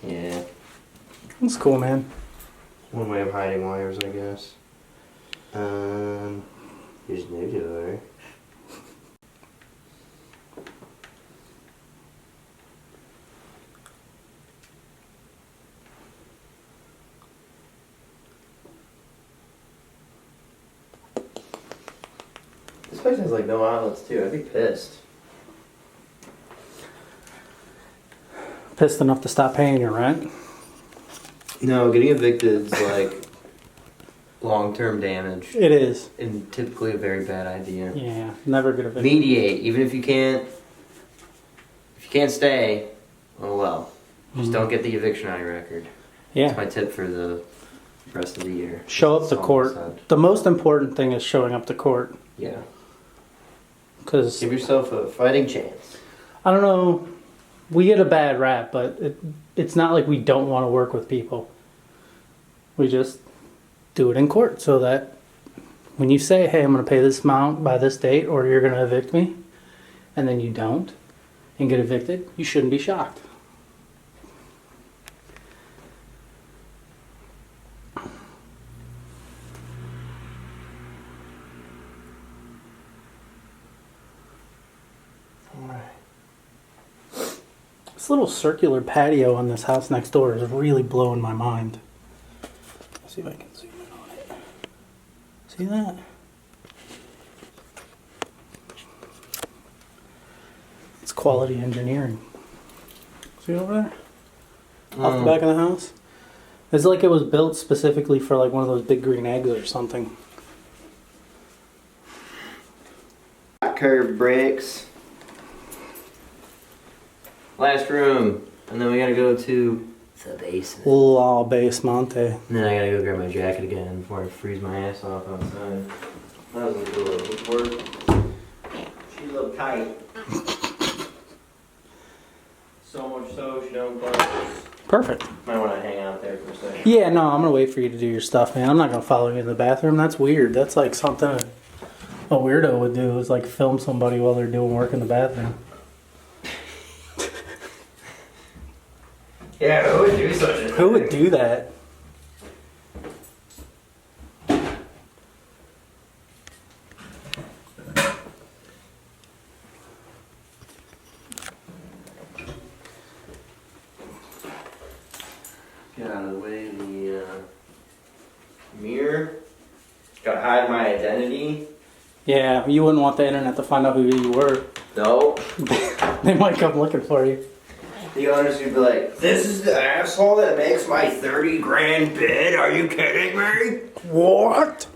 Yeah. That's cool, man. One way of hiding wires, I guess. Here's no door. This place has like no outlets too. I'd be pissed. Pissed enough to stop paying your rent? No, getting evicted is like long-term damage It is. and typically a very bad idea. Yeah, never good evicted. Mediate, even if you can't. If you can't stay, oh well. Just don't get the eviction on your record. Yeah. That's my tip for the rest of the year. Show up to That's all court. I said. The most important thing is showing up to court. Yeah. Because, Give yourself a fighting chance. I don't know, we get a bad rap, but it's not like we don't want to work with people. We just do it in court so that when you say, hey, I'm going to pay this amount by this date or you're going to evict me, and then you don't and get evicted, you shouldn't be shocked. This little circular patio on this house next door is really blowing my mind. Let's see if I can zoom in on it. See that? It's quality engineering. See over there? Off the back of the house? It's like it was built specifically for like one of those big green eggs or something. Curved bricks. Last room. And then we gotta go to the basement. La Basemonte. And then I gotta go grab my jacket again before I freeze my ass off outside. That was a little work. She's a little tight. So much so she don't close. Perfect. Might want to hang out there for a second. Yeah, no, I'm gonna wait for you to do your stuff, man. I'm not gonna follow you in the bathroom. That's weird. That's like something a weirdo would do, is like film somebody while they're doing work in the bathroom. Yeah, who would do such a thing? Who would do that? Get out of the way of the mirror. Gotta hide my identity. Yeah, you wouldn't want the internet to find out who you were. No. They might come looking for you. The owners would be like, "This is the asshole that makes my 30 grand bid? Are you kidding me?" What?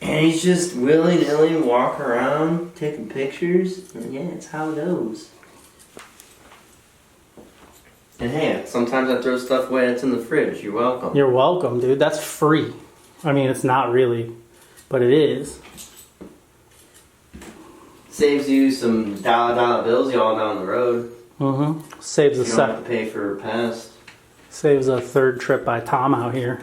And he's just willy-nilly walking around taking pictures. And yeah, it's how it goes. And hey, sometimes I throw stuff away that's in the fridge. You're welcome. You're welcome, dude. That's free. I mean, it's not really, but it is. Saves you some dollar bills y'all down the road. Mm-hmm. Saves a You don't have to pay for pest. Saves a third trip by Tom out here.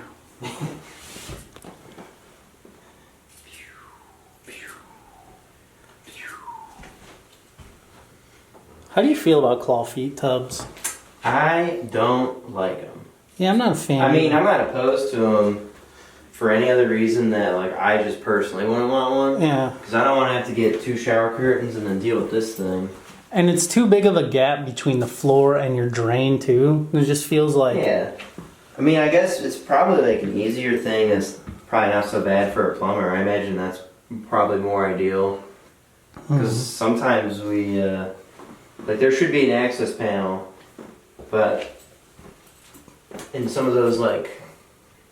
How do you feel about claw feet tubs? I don't like them. Yeah, I'm not a fan. I mean, I'm not opposed to them for any other reason that, like, I just personally wouldn't want one. Yeah. Because I don't want to have to get 2 shower curtains and then deal with this thing. And it's too big of a gap between the floor and your drain, too. It just feels like... Yeah. I mean, I guess it's probably, like, an easier thing that's probably not so bad for a plumber. I imagine that's probably more ideal. Because sometimes we, like, there should be an access panel, but in some of those, like,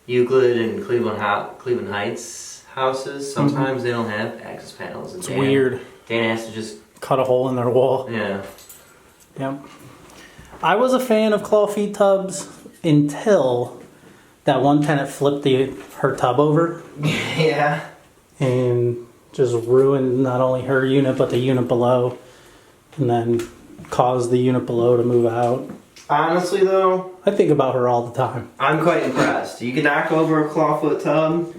Euclid and Cleveland Heights houses, sometimes they don't have access panels. It's weird. Dan has to just Cut a hole in their wall. Yeah. Yep. I was a fan of claw feet tubs until that one tenant flipped her tub over. Yeah. And just ruined not only her unit, but the unit below. And then caused the unit below to move out. Honestly, though, I think about her all the time. I'm quite impressed. You can knock over a clawfoot tub.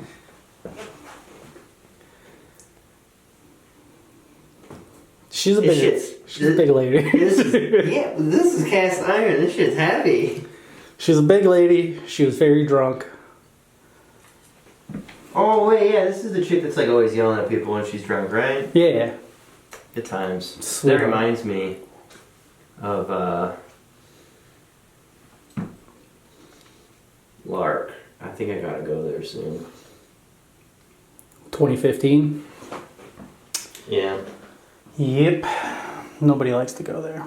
She's a big lady. This is cast iron. This shit's heavy. She's a big lady. She was very drunk. Oh, wait, yeah, this is the chick that's like always yelling at people when she's drunk, right? Yeah. Good times. Sweet. That reminds me of, Lark. I think I gotta go there soon. 2015. Yeah. Yep. Nobody likes to go there.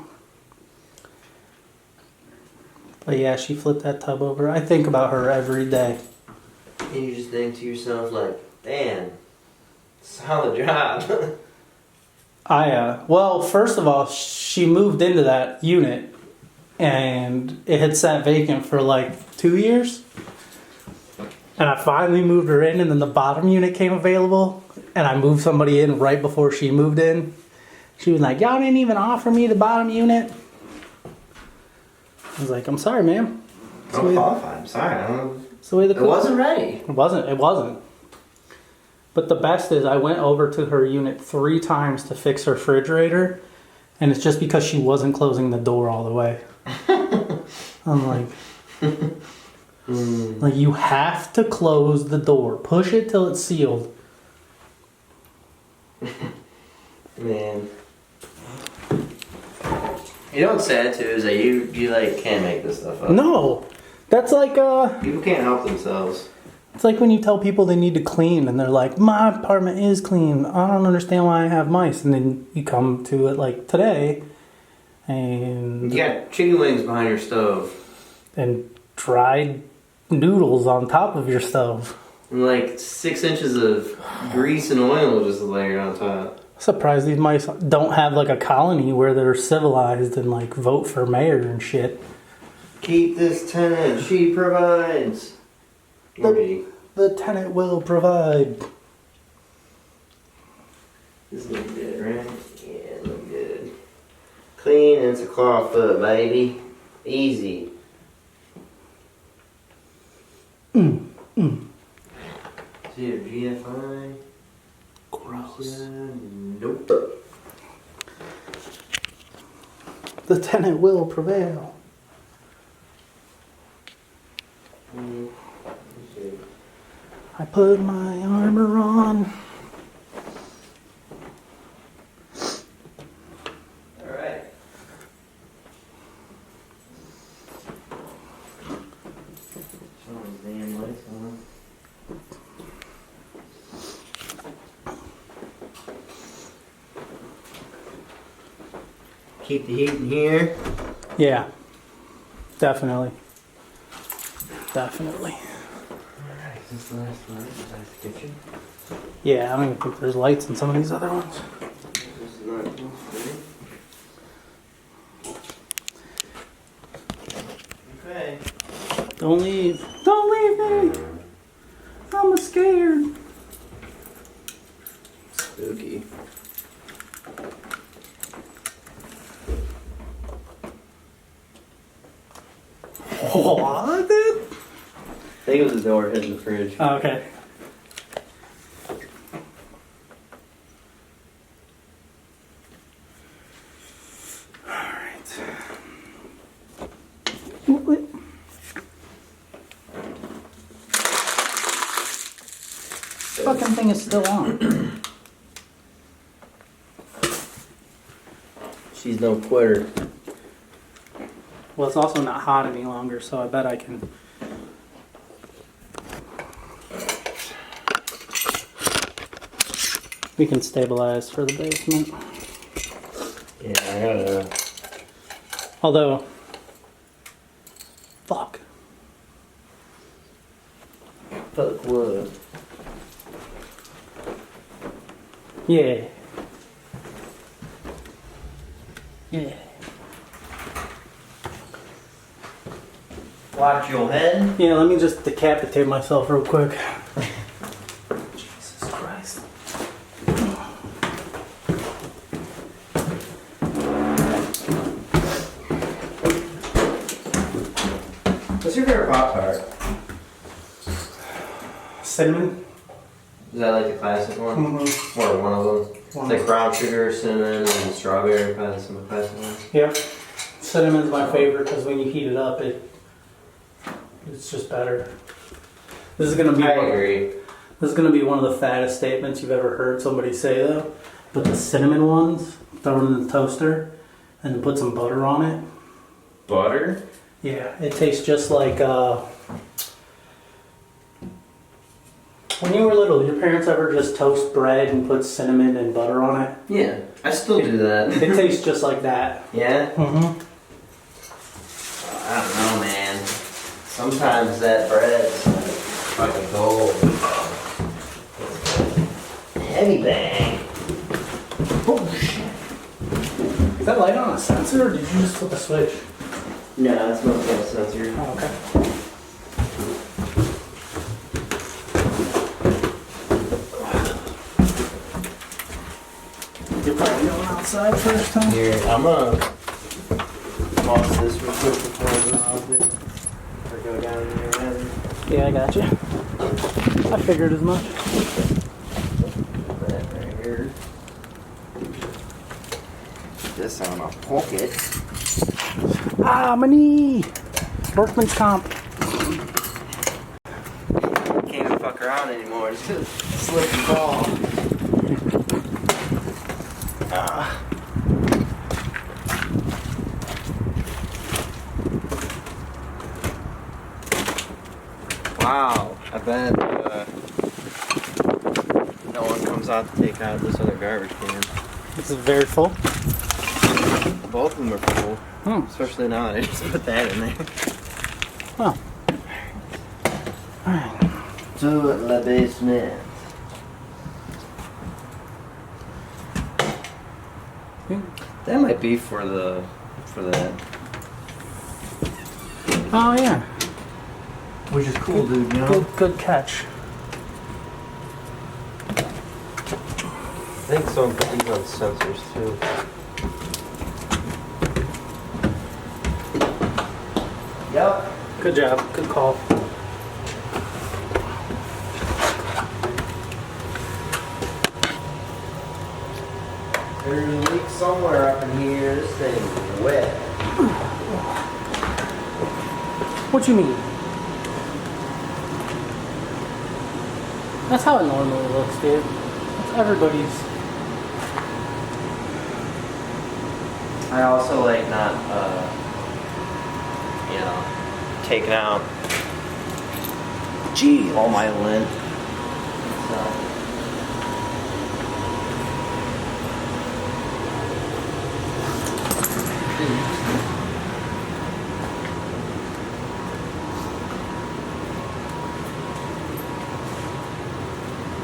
But yeah, she flipped that tub over. I think about her every day. And you just think to yourself, like, damn, solid job. Well, first of all, she moved into that unit and it had sat vacant for like 2 years. And I finally moved her in, and then the bottom unit came available, and I moved somebody in right before she moved in. She was like, "Y'all didn't even offer me the bottom unit." I was like, "I'm sorry, ma'am." I'm qualified. I'm sorry. I don't know. It's the way the It wasn't ready. It wasn't. But the best is I went over to her unit 3 times to fix her refrigerator, and it's just because she wasn't closing the door all the way. I'm like, like, you have to close the door. Push it till it's sealed. Man. You know what's sad too is that you like can't make this stuff up. No, that's like People can't help themselves. it's like when you tell people they need to clean and they're like, my apartment is clean. I don't understand why I have mice. And then you come to it like today and You got chicken wings behind your stove. and dried noodles on top of your stove. And like 6 inches of grease and oil just layered on top. Surprised these mice don't have like a colony where they're civilized and like vote for mayor and shit. Keep this tenant, she provides. Maybe. The tenant will provide. This look good, right? Yeah, look good. Clean and it's a claw foot, baby. Easy. See your GFI? Gross. Nope. The tenant will prevail. I put my armor on. Alright. Turn these damn lights on. Keep the heat in here. Yeah, definitely. Definitely. Alright, is this the last one? Is that the kitchen? Yeah, I don't even think there's lights in some of these other ones. This is not okay. Don't leave. Don't leave me. I'm scared. Spooky. What? I think it was the door hitting the fridge. Oh, okay. Alright. Fucking thing is still on. She's no quitter. Well, it's also not hot any longer, so I bet I can. We can stabilize for the basement. Yeah, I gotta. Although, fuck. Fuck what? Yeah. Yeah. Watch your head. Yeah, let me just decapitate myself real quick. Jesus Christ. What's your favorite Pop Tart? Cinnamon? Is that like the classic one? Mm-hmm. Or one of them? It's like brown sugar, cinnamon, and strawberry. Probably some of the classic ones. Yep. Cinnamon's my favorite because when you heat it up, it's just better. This is gonna be. I agree. This is gonna be one of the fattest statements you've ever heard somebody say, though. But the cinnamon ones, throw them in the toaster, and then put some butter on it. Butter? Yeah, it tastes just like. When you were little, did your parents ever just toast bread and put cinnamon and butter on it? Yeah, I still do that. It tastes just like that. Yeah? Mm-hmm. I don't know, man. Sometimes that bread's like fucking gold. Heavy bang. Oh shit! Is that light on a sensor, or did you just flip a switch? No, that's not the sensor. Oh, okay. You're probably going outside first, huh? Here, I'm gonna pause this real quick before I go out there. Or go down there, whatever. Yeah, I got you. I figured as much. Put that right here. This on my pocket. Ah, my knee! Workman's comp. Can't even fuck around anymore. It's just slip and fall. bet no one comes out to take out this other garbage can. This is very full. Both of them are full. Hmm. Especially now that I just put that in there. Oh. Alright. To la basement. That might be for that. Oh yeah. Which is cool, dude, you know? Good catch. I think someone put these on sensors too. Yep. Good job. Good call. There's a leak somewhere up in here. This thing's wet. What you mean? That's how it normally looks, dude. That's everybody's. I also like not, taking out all my lint. So.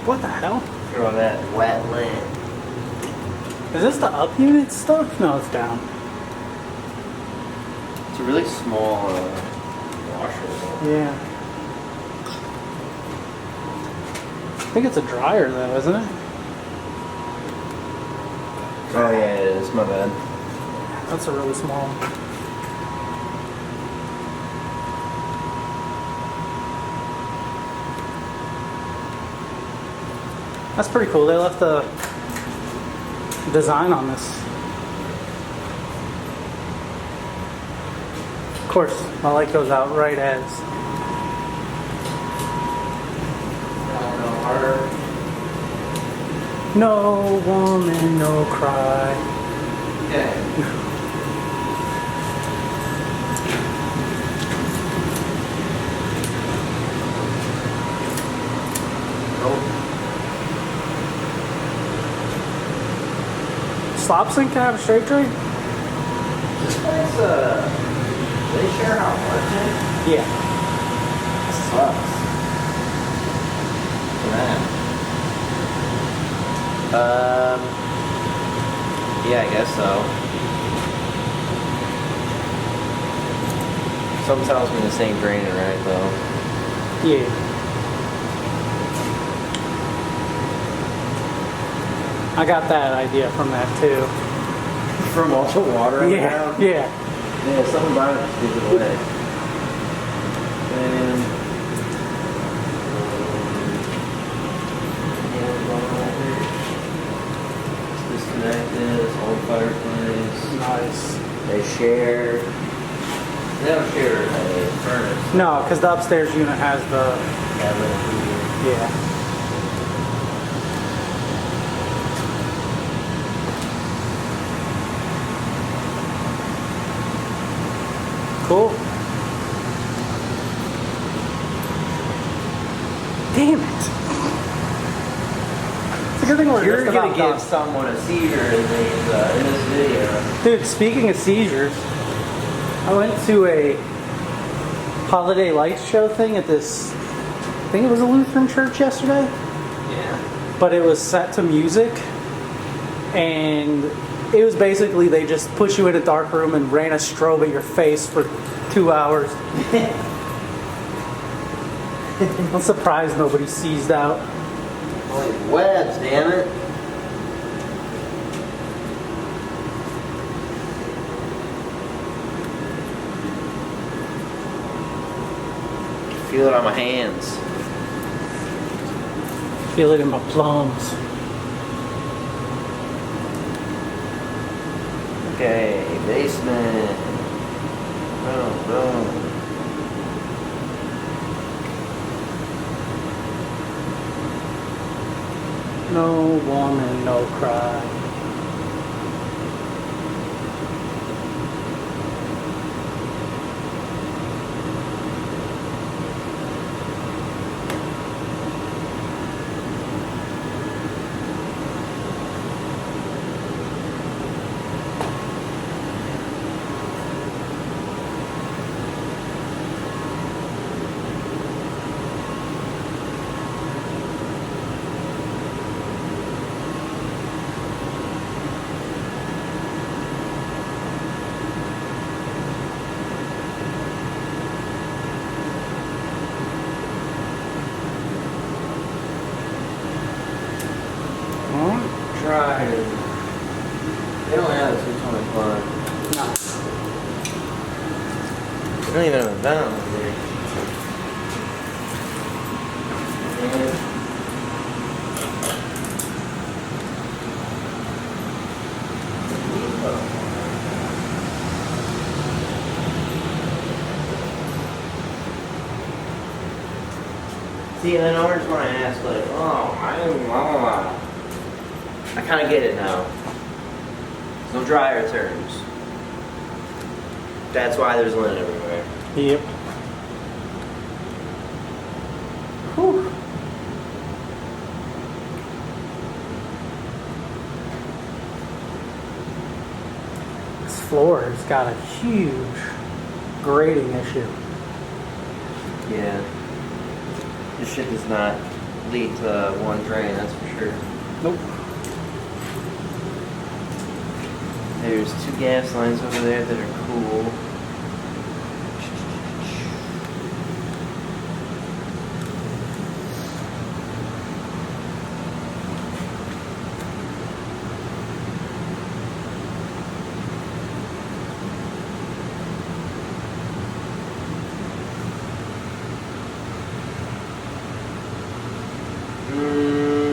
What the hell? Throw that wet lint. Is this the up unit stuff? No, it's down. It's a really small washer. Yeah. I think it's a dryer though, isn't it? Oh yeah, it is. My bad. That's a really small one. That's pretty cool. They left the design on this. Of course, my light goes out right as. No woman, no cry. Yeah. Slop sink can have a straight drain? This place, they share how much it? Yeah. Sucks. For that. Yeah, I guess so. Something tells me this ain't draining right though. Yeah. I got that idea from that too. From all the water in the Yeah, ground? yeah. Yeah, something about it just gives it away. And it's disconnected, this old fireplace. Nice. They share. They don't share a furnace. No, because the upstairs unit has the. That little heater. Yeah. Cool. Damn it. It's a good thing we're You're just gonna about give done. someone a seizure in this video. Dude, speaking of seizures, I went to a holiday lights show thing at this, I think it was a Lutheran church yesterday, Yeah. but it was set to music, and it was basically they just put you in a dark room and ran a strobe at your face for 2 hours. I'm surprised nobody seized out. Holy webs, damn it. Feel it on my hands. Feel it in my plums. Okay, basement. Boom, boom. No woman, no cry. dryers. They don't have a 220 plug. No. They don't even have a vent over there. See, and then ours when I ask, like, oh, I kind of get it now. No dryer terms. That's why there's lint everywhere. Yep. Whew. This floor has got a huge grading issue. Yeah. This shit does not lead to one drain, that's for sure. Nope. There's 2 gas lines over there that are cool.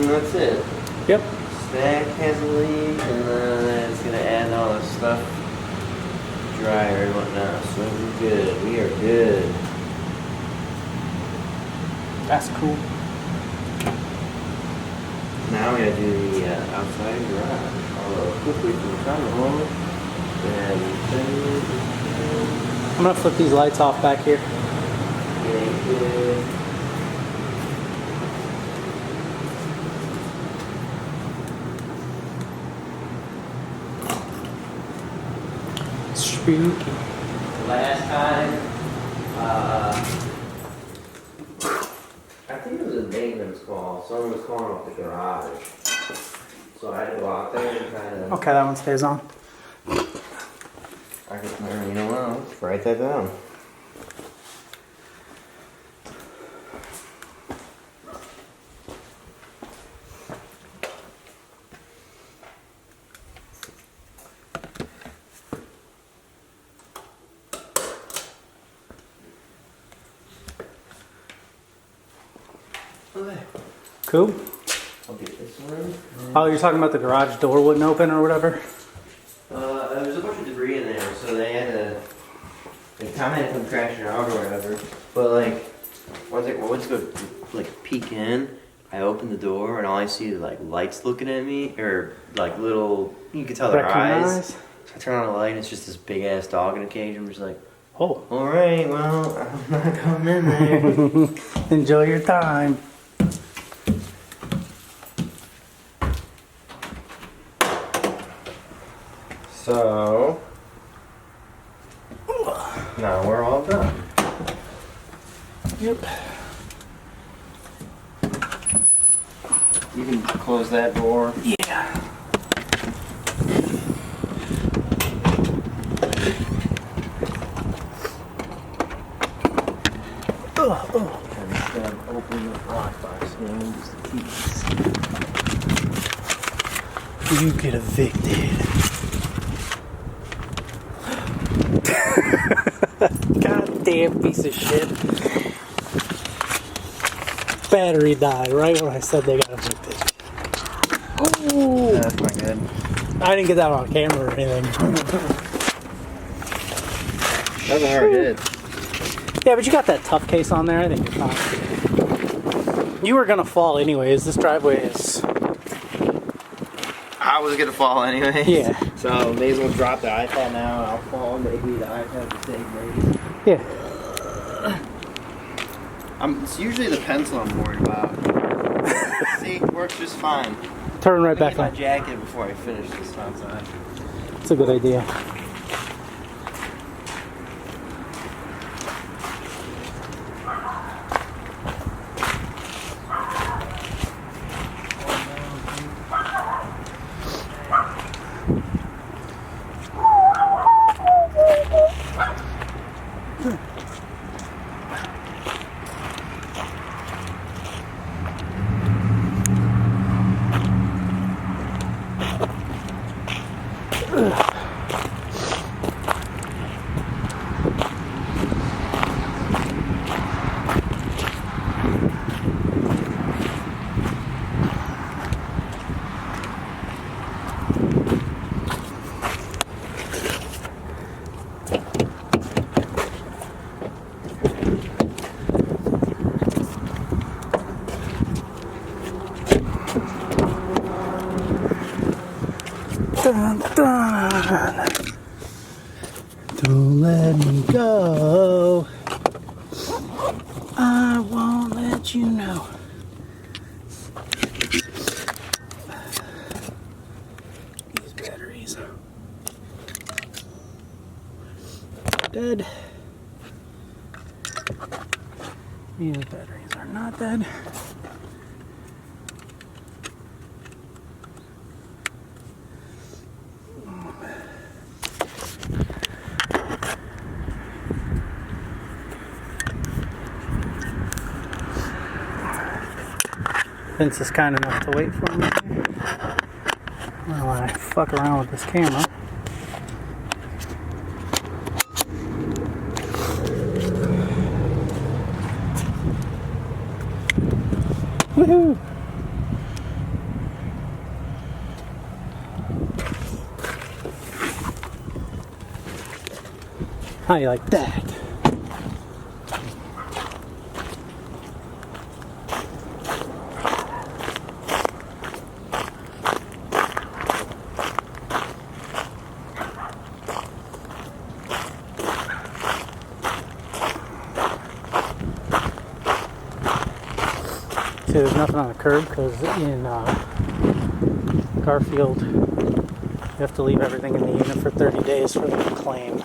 That's it. Yep. Stack has a leak, and then it's gonna add all this stuff, dryer and whatnot. So we're good. We are good. That's cool. Now we gotta do the outside garage. Although quickly from the front home, and I'm gonna flip these lights off back here. good. Spooky. Last time, I think it was a maintenance call. Someone was calling off the garage. So I had to go out there and kind of. Okay, that one stays on. I could, you know what? Let's write that down. Okay. Cool. I'll get this one. Oh, you're talking about the garage door wouldn't open or whatever? There's a bunch of debris in there, so they had to. They kind of had to come crashing out or whatever. But like, once I went to go like peek in, I opened the door and all I see is like lights looking at me, or like little. You can tell their eyes. So I turn on the light and it's just this big ass dog in a cage. I'm just like, Oh. all right, well, I'm not coming in there. Enjoy your time. So now we're all done. Yep. You can close that door. Yeah. And instead of opening the lockbox, just the keys. You get evicted. Goddamn piece of shit. Battery died right when I said they got evicted. Oh, That's not good. I didn't get that on camera or anything. That was a hard hit. Yeah, but you got that tough case on there. I think you're fine. You were gonna fall anyways. This driveway is. I was gonna fall anyway. Yeah. So may as well drop the iPad now. I'll fall. Maybe the iPad will take maybe. Yeah. It's usually the pencil I'm worried about. See, it works just fine. Turn right Let me back get my on. jacket before I finish this outside. It's a good idea. Dun, dun. Don't let me go. I won't let you know. These batteries are dead. These batteries are not dead. Vince is kind enough to wait for me while I fuck around with this camera. Woohoo! How you like that? See, there's nothing on the curb because in Garfield, you have to leave everything in the unit for 30 days for them to claim.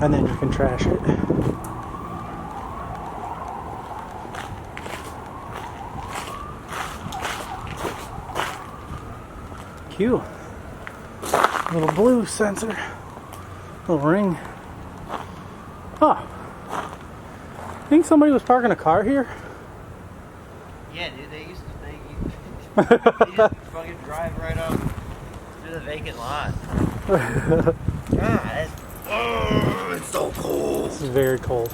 And then you can trash it. Cute. Little blue sensor. Little ring. Oh. I think somebody was parking a car here. Yeah, dude, they used to just fucking drive right up through the vacant lot. God, it's so cold. This is very cold.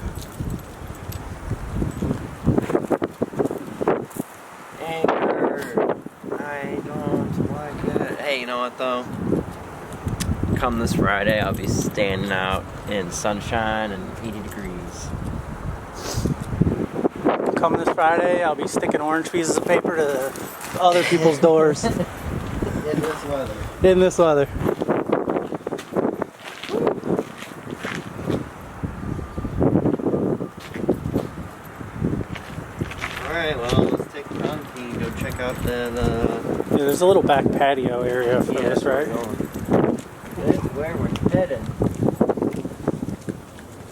Anger. I don't like that. Hey, you know what though? Come this Friday, I'll be standing out in sunshine and 80 degrees. Come this Friday, I'll be sticking orange pieces of paper to other people's doors. In this weather. In this weather. Alright, well, let's take the donkey and go check out that, Yeah, there's a little back patio area for this, right? This is where we're headed.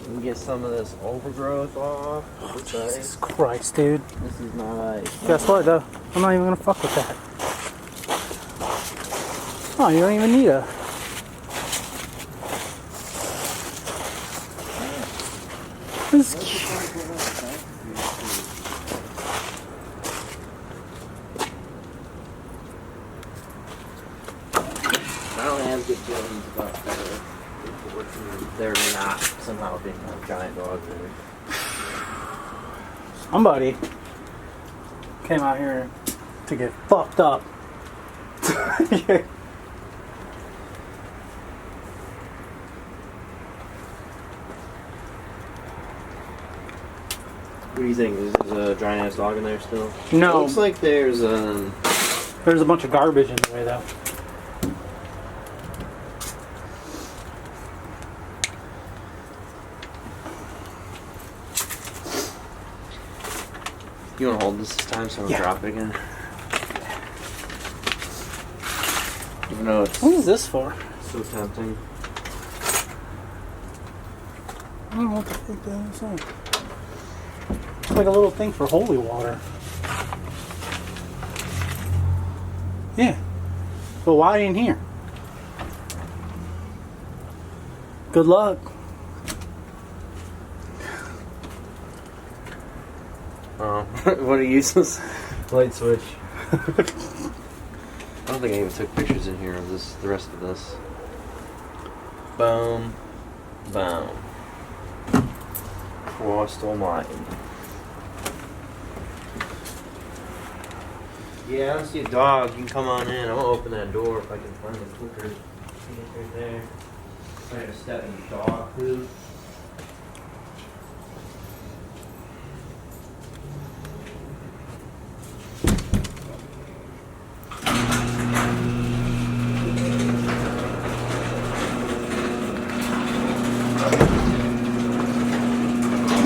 We can get some of this overgrowth off. Jesus Christ, dude. This is not Guess what, though? I'm not even gonna fuck with that. Oh, you don't even need a... This is cute. I don't have good feelings about there not somehow being a giant dog there. Somebody came out here to get fucked up. What do you think? Is there a giant ass dog in there still? No. It looks like there's There's a bunch of garbage in the way, though. You want to hold this time so I don't Yeah. drop it again? Even though it's What is this for? so tempting. I don't know what the fuck that is. It's like a little thing for holy water. Yeah. But why in here? Good luck. Oh, what a useless light switch. I don't think I even took pictures in here of this. The rest of this. Boom, boom. Crossed all mine. Yeah, I don't see a dog. You can come on in. I won't open that door if I can find the clicker. Right there. Trying to step in dog food.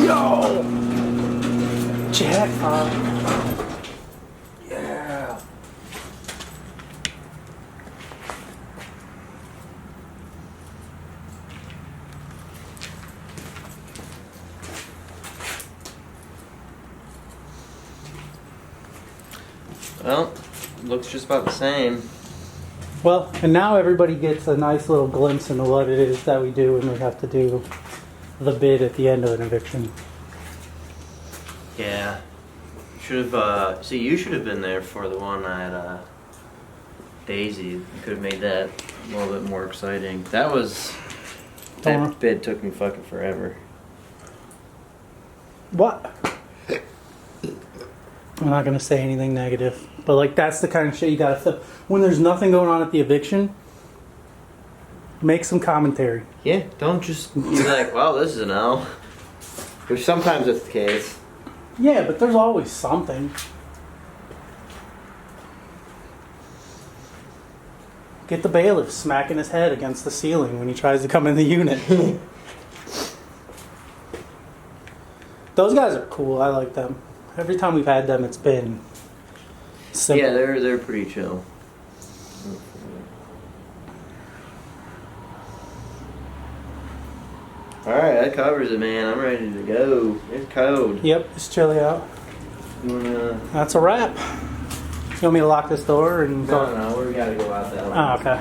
Yo! Jackpot. Yeah. Well, looks just about the same. Well, and now everybody gets a nice little glimpse into what it is that we do when we have to do the bid at the end of an eviction. Yeah. Should have, see, you should have been there for the one at, Daisy. You could have made that a little bit more exciting. That bid took me fucking forever. What? I'm not gonna say anything negative, but like that's the kind of shit you gotta feel. When there's nothing going on at the eviction, make some commentary. Yeah, don't just be like, well, this is an L. Which sometimes it's the case. Yeah, but there's always something. Get the bailiff smacking his head against the ceiling when he tries to come in the unit. Those guys are cool. I like them. Every time we've had them, it's been simple. Yeah, they're pretty chill. Alright, that covers it, man. I'm ready to go. It's cold. Yep, it's chilly out. You wanna... That's a wrap. You want me to lock this door and go? No, we gotta go out that way. Oh, okay.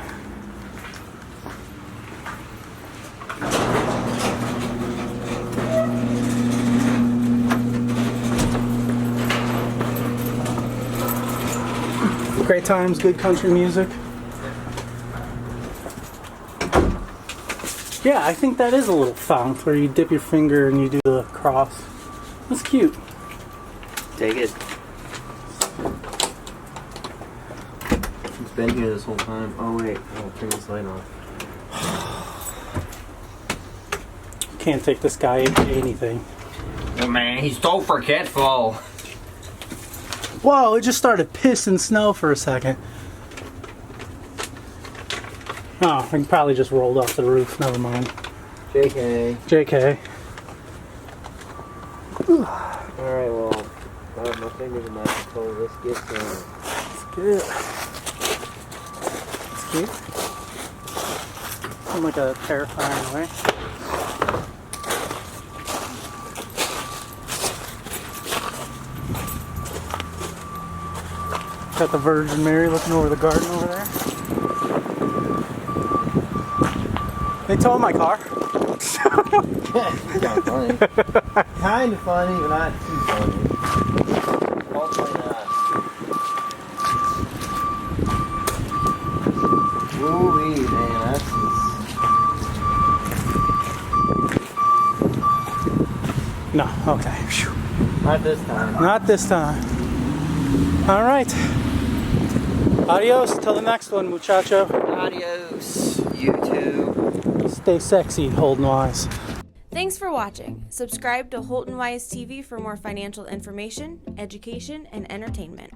Great times, good country music. Yeah, I think that is a little fount where you dip your finger and you do the cross. That's cute. Take it. It's been here this whole time. Oh wait, I'll turn this light off. Can't take this guy into anything. Oh man, he's so forgetful. Whoa, it just started pissing snow for a second. Oh, I probably just rolled off the roof. Never mind. JK. JK. Alright, well, my fingers in my control. Let's get some. It's good. It's cute. I'm like a terrifying way. Got the Virgin Mary looking over the garden over there. They towed my car. It's kind of funny. Kind of funny, but not too funny. Hopefully not. Woo-wee, man, that's just... No, okay. Phew. Not this time. Not this time. All right. Adios till the next one, muchacho. Adios, YouTube. Stay sexy, Holton Wise. Thanks for watching. Subscribe to HoltonWiseTV for more financial information, education, and entertainment.